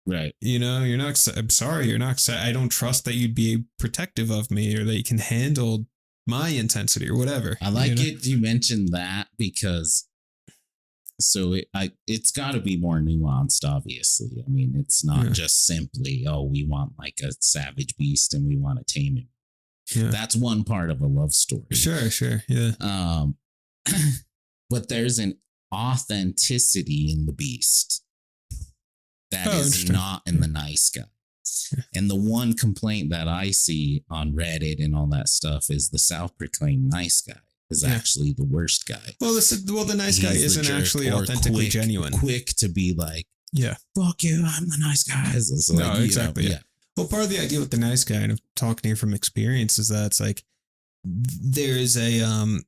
Right. You know, you're not, I'm sorry, you're not, I don't trust that you'd be protective of me or that you can handle my intensity or whatever. I like it you mentioned that because So it's got to be more nuanced, obviously. I mean, it's not just simply, oh, we want like a savage beast and we want to tame him. Yeah. That's one part of a love story. Sure. Yeah. But there's an authenticity in the beast that is not in the nice guy. And the one complaint that I see on Reddit and all that stuff is the self-proclaimed nice guy is actually the worst guy. Well, the nice guy isn't actually authentically genuine. Quick to be like, yeah, fuck you, I'm the nice guy. So no, exactly. Yeah. Well, part of the idea with the nice guy, and I'm talking here from experience, is that it's like there is a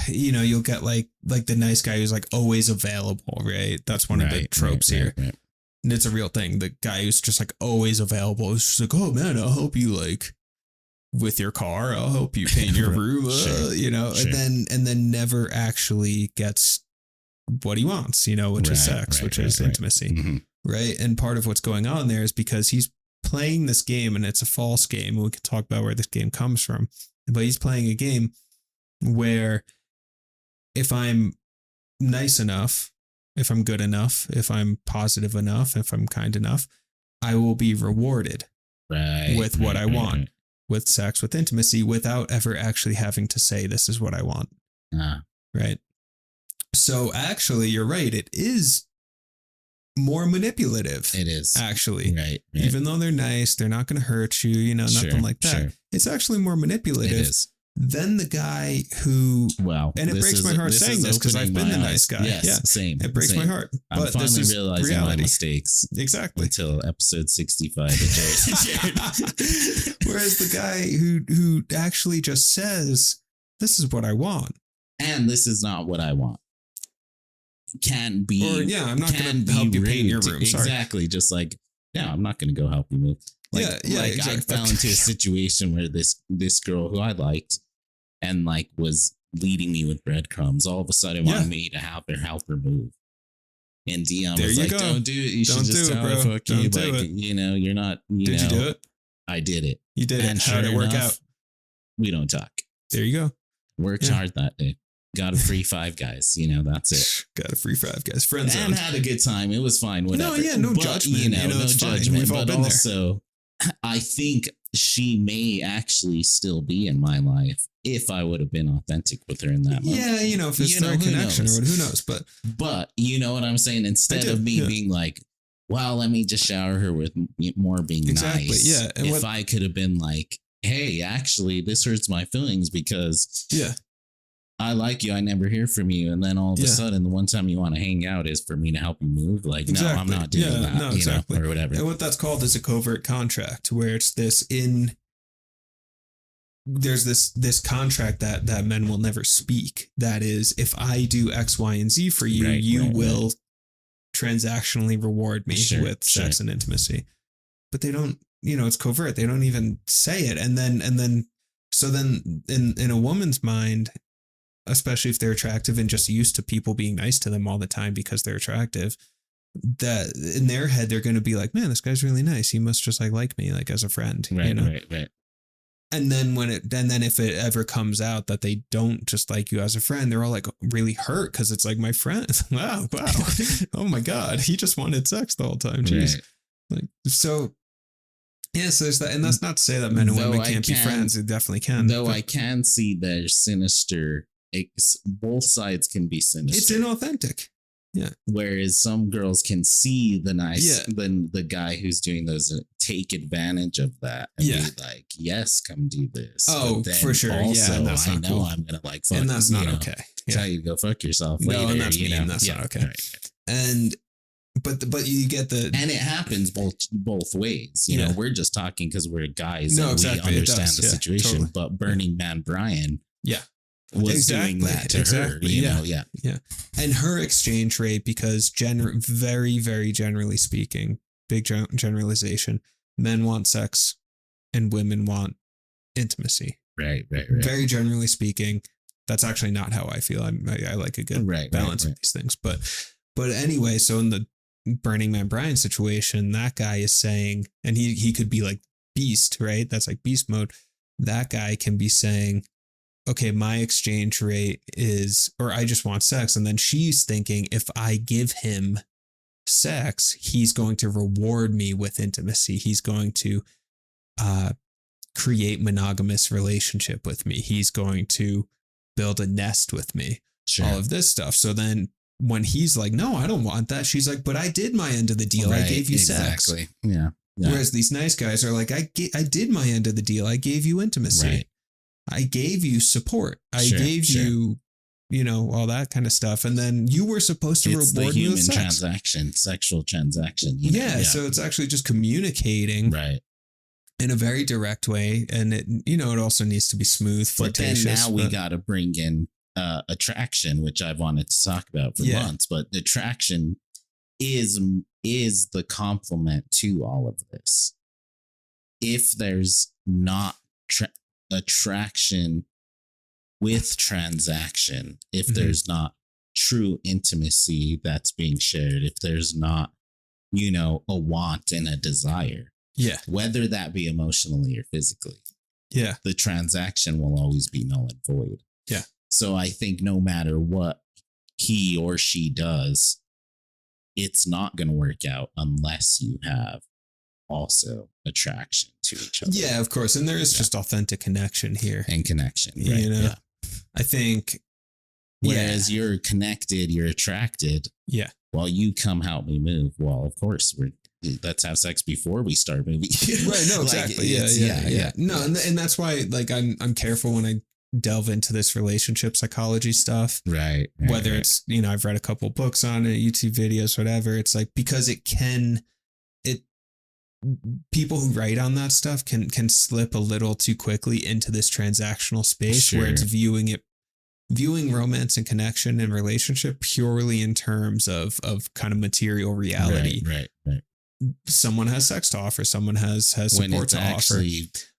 you'll get like the nice guy who's like always available, right? That's one of the tropes here. Right. And it's a real thing. The guy who's just like always available is just like, oh man, I'll help you like with your car. I'll help you paint your room, and then never actually gets what he wants, which is sex, which is intimacy. Mm-hmm. Right. And part of what's going on there is because he's playing this game and it's a false game. And we can talk about where this game comes from, but he's playing a game where if I'm nice enough, if I'm good enough, if I'm positive enough, if I'm kind enough, I will be rewarded with what I want, with sex, with intimacy, without ever actually having to say, this is what I want. Right. So actually, you're right. It is more manipulative. It is actually, right. Even though they're nice, they're not going to hurt you, nothing like that. Sure. It's actually more manipulative than the guy who, and it breaks my heart saying this because I've been the nice guy. Yes, same. It breaks my heart. I'm but finally this is realizing reality. my mistakes. Exactly. Until episode 65 of Jare. Whereas the guy who actually just says, this is what I want. And this is not what I want. Can be. Or, I'm not going to help you paint your room. Exactly. Just like, I'm not going to go help you move. Exactly. I fell into a situation where this girl who I liked and like was leading me with breadcrumbs all of a sudden wanted me to help her move. And Dion was like, don't do it. You should just tell her, fuck you. Like, you're not, Did you do it? I did it. You did it. How did it work out? We don't talk. There you go. Worked hard that day. Got a free Five Guys. That's it. Got a free Five Guys. Friend zone. And had a good time. It was fine. Whatever. No judgment. No judgment. But also, I think she may actually still be in my life if I would have been authentic with her in that moment. Yeah, if it's the right connection or who knows. But you know what I'm saying? Instead of me being like, well, let me just shower her with more being nice. Yeah. And if I could have been like, hey, actually, this hurts my feelings because I like you. I never hear from you. And then all of a sudden, the one time you want to hang out is for me to help you move. Like, no, I'm not doing that. No, exactly. Or whatever. And what that's called is a covert contract, where it's there's this contract that men will never speak. That is, if I do X, Y, and Z for you, you will transactionally reward me with sex and intimacy. But they don't, it's covert. They don't even say it. And then in a woman's mind, especially if they're attractive and just used to people being nice to them all the time because they're attractive, that in their head, they're going to be like, man, this guy's really nice. He must just like me, like as a friend, Right. And then if it ever comes out that they don't just like you as a friend, they're all like really hurt. Cause it's like, my friend, wow. Oh my God. He just wanted sex the whole time. Jeez. Right. So there's that. And that's not to say that men and women can't be friends. They definitely can. Though I can see there's sinister. Both sides can be sinister. It's inauthentic. Yeah. Whereas some girls can see the nice, then the guy who's doing those take advantage of that and be like, yes, come do this. Oh, for sure. Also, I know cool. I'm gonna like fuck. And that's not okay. Tell you to go fuck yourself later. No, and that's mean. That's not okay. Right. And but you get and it happens both ways. You know, we're just talking because we're guys and we understand the situation. Totally. But Burning Man Brian, was doing that to her, you know, and her exchange rate, because very, very generally speaking, big generalization, men want sex and women want intimacy. Right. Very generally speaking, that's actually not how I feel. I like a good balance of these things, but anyway, so in the Burning Man Brian situation, that guy is saying, and he could be like beast, right? That's like beast mode. That guy can be saying, okay, my exchange rate is, or I just want sex. And then she's thinking, if I give him sex, he's going to reward me with intimacy. He's going to create monogamous relationship with me. He's going to build a nest with me. Sure. All of this stuff. So then when he's like, no, I don't want that. She's like, but I did my end of the deal. Right, I gave you sex. Exactly. Yeah. Whereas these nice guys are like, I did my end of the deal. I gave you intimacy. Right. I gave you support. I gave you, all that kind of stuff. And then you were supposed to reward me with sex. It's the human transaction, sexual transaction. Yeah. So it's actually just communicating. Right. In a very direct way. And it also needs to be smooth, flirtatious. But then now we got to bring in attraction, which I've wanted to talk about for months, but attraction is the complement to all of this. If there's not attraction with transaction, if there's not true intimacy that's being shared, if there's not, a want and a desire, whether that be emotionally or physically, the transaction will always be null and void. Yeah. So I think no matter what he or she does, it's not going to work out unless you have also attraction to each other. Yeah, of course. And there is just authentic connection here. And connection. Right? I think. Whereas you're connected, you're attracted. Yeah. While you come help me move. Well, of course, let's have sex before we start moving. Right. No, exactly. Yeah. No, and that's why I'm careful when I delve into this relationship psychology stuff. Right. Whether it's, I've read a couple books on it, YouTube videos, whatever. It's like, because people who write on that stuff can slip a little too quickly into this transactional space where it's viewing romance and connection and relationship purely in terms of kind of material reality. Right. Someone has sex to offer. Someone has support to offer.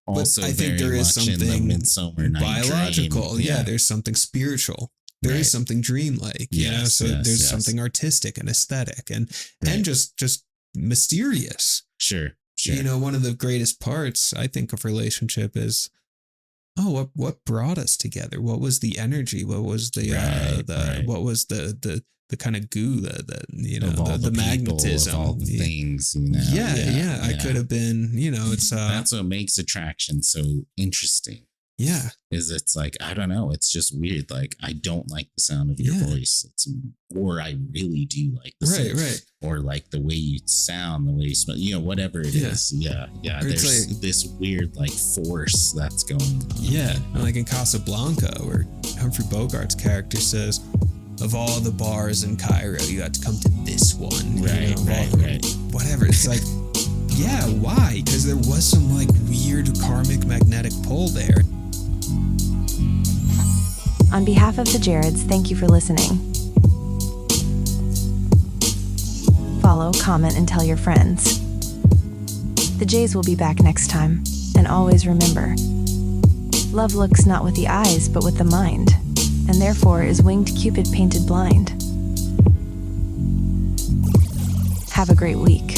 Also, I think there is something Midsummer Night biological. Dream. Yeah, there's something spiritual. There is something dreamlike. So there's something artistic and aesthetic and just mysterious. Sure. One of the greatest parts I think of relationship is, what brought us together? What was the energy? What was what was the kind of goo, the magnetism, of all the things, I could have been, it's that's what makes attraction so interesting. Yeah. Is it's like, I don't know. It's just weird. Like, I don't like the sound of your voice. Or I really do like the sound. Right. Or like the way you sound, the way you smell, whatever it is. Yeah. There's this weird like force that's going on. Yeah. Like in Casablanca, where Humphrey Bogart's character says, of all the bars in Cairo, you had to come to this one. Right. Whatever. It's like, yeah, why? Because there was some like weird karmic magnetic pull there. On behalf of the Jareds, thank you for listening. Follow, comment, and tell your friends. The Jays will be back next time. And always remember, love looks not with the eyes, but with the mind, and therefore is winged Cupid painted blind. Have a great week.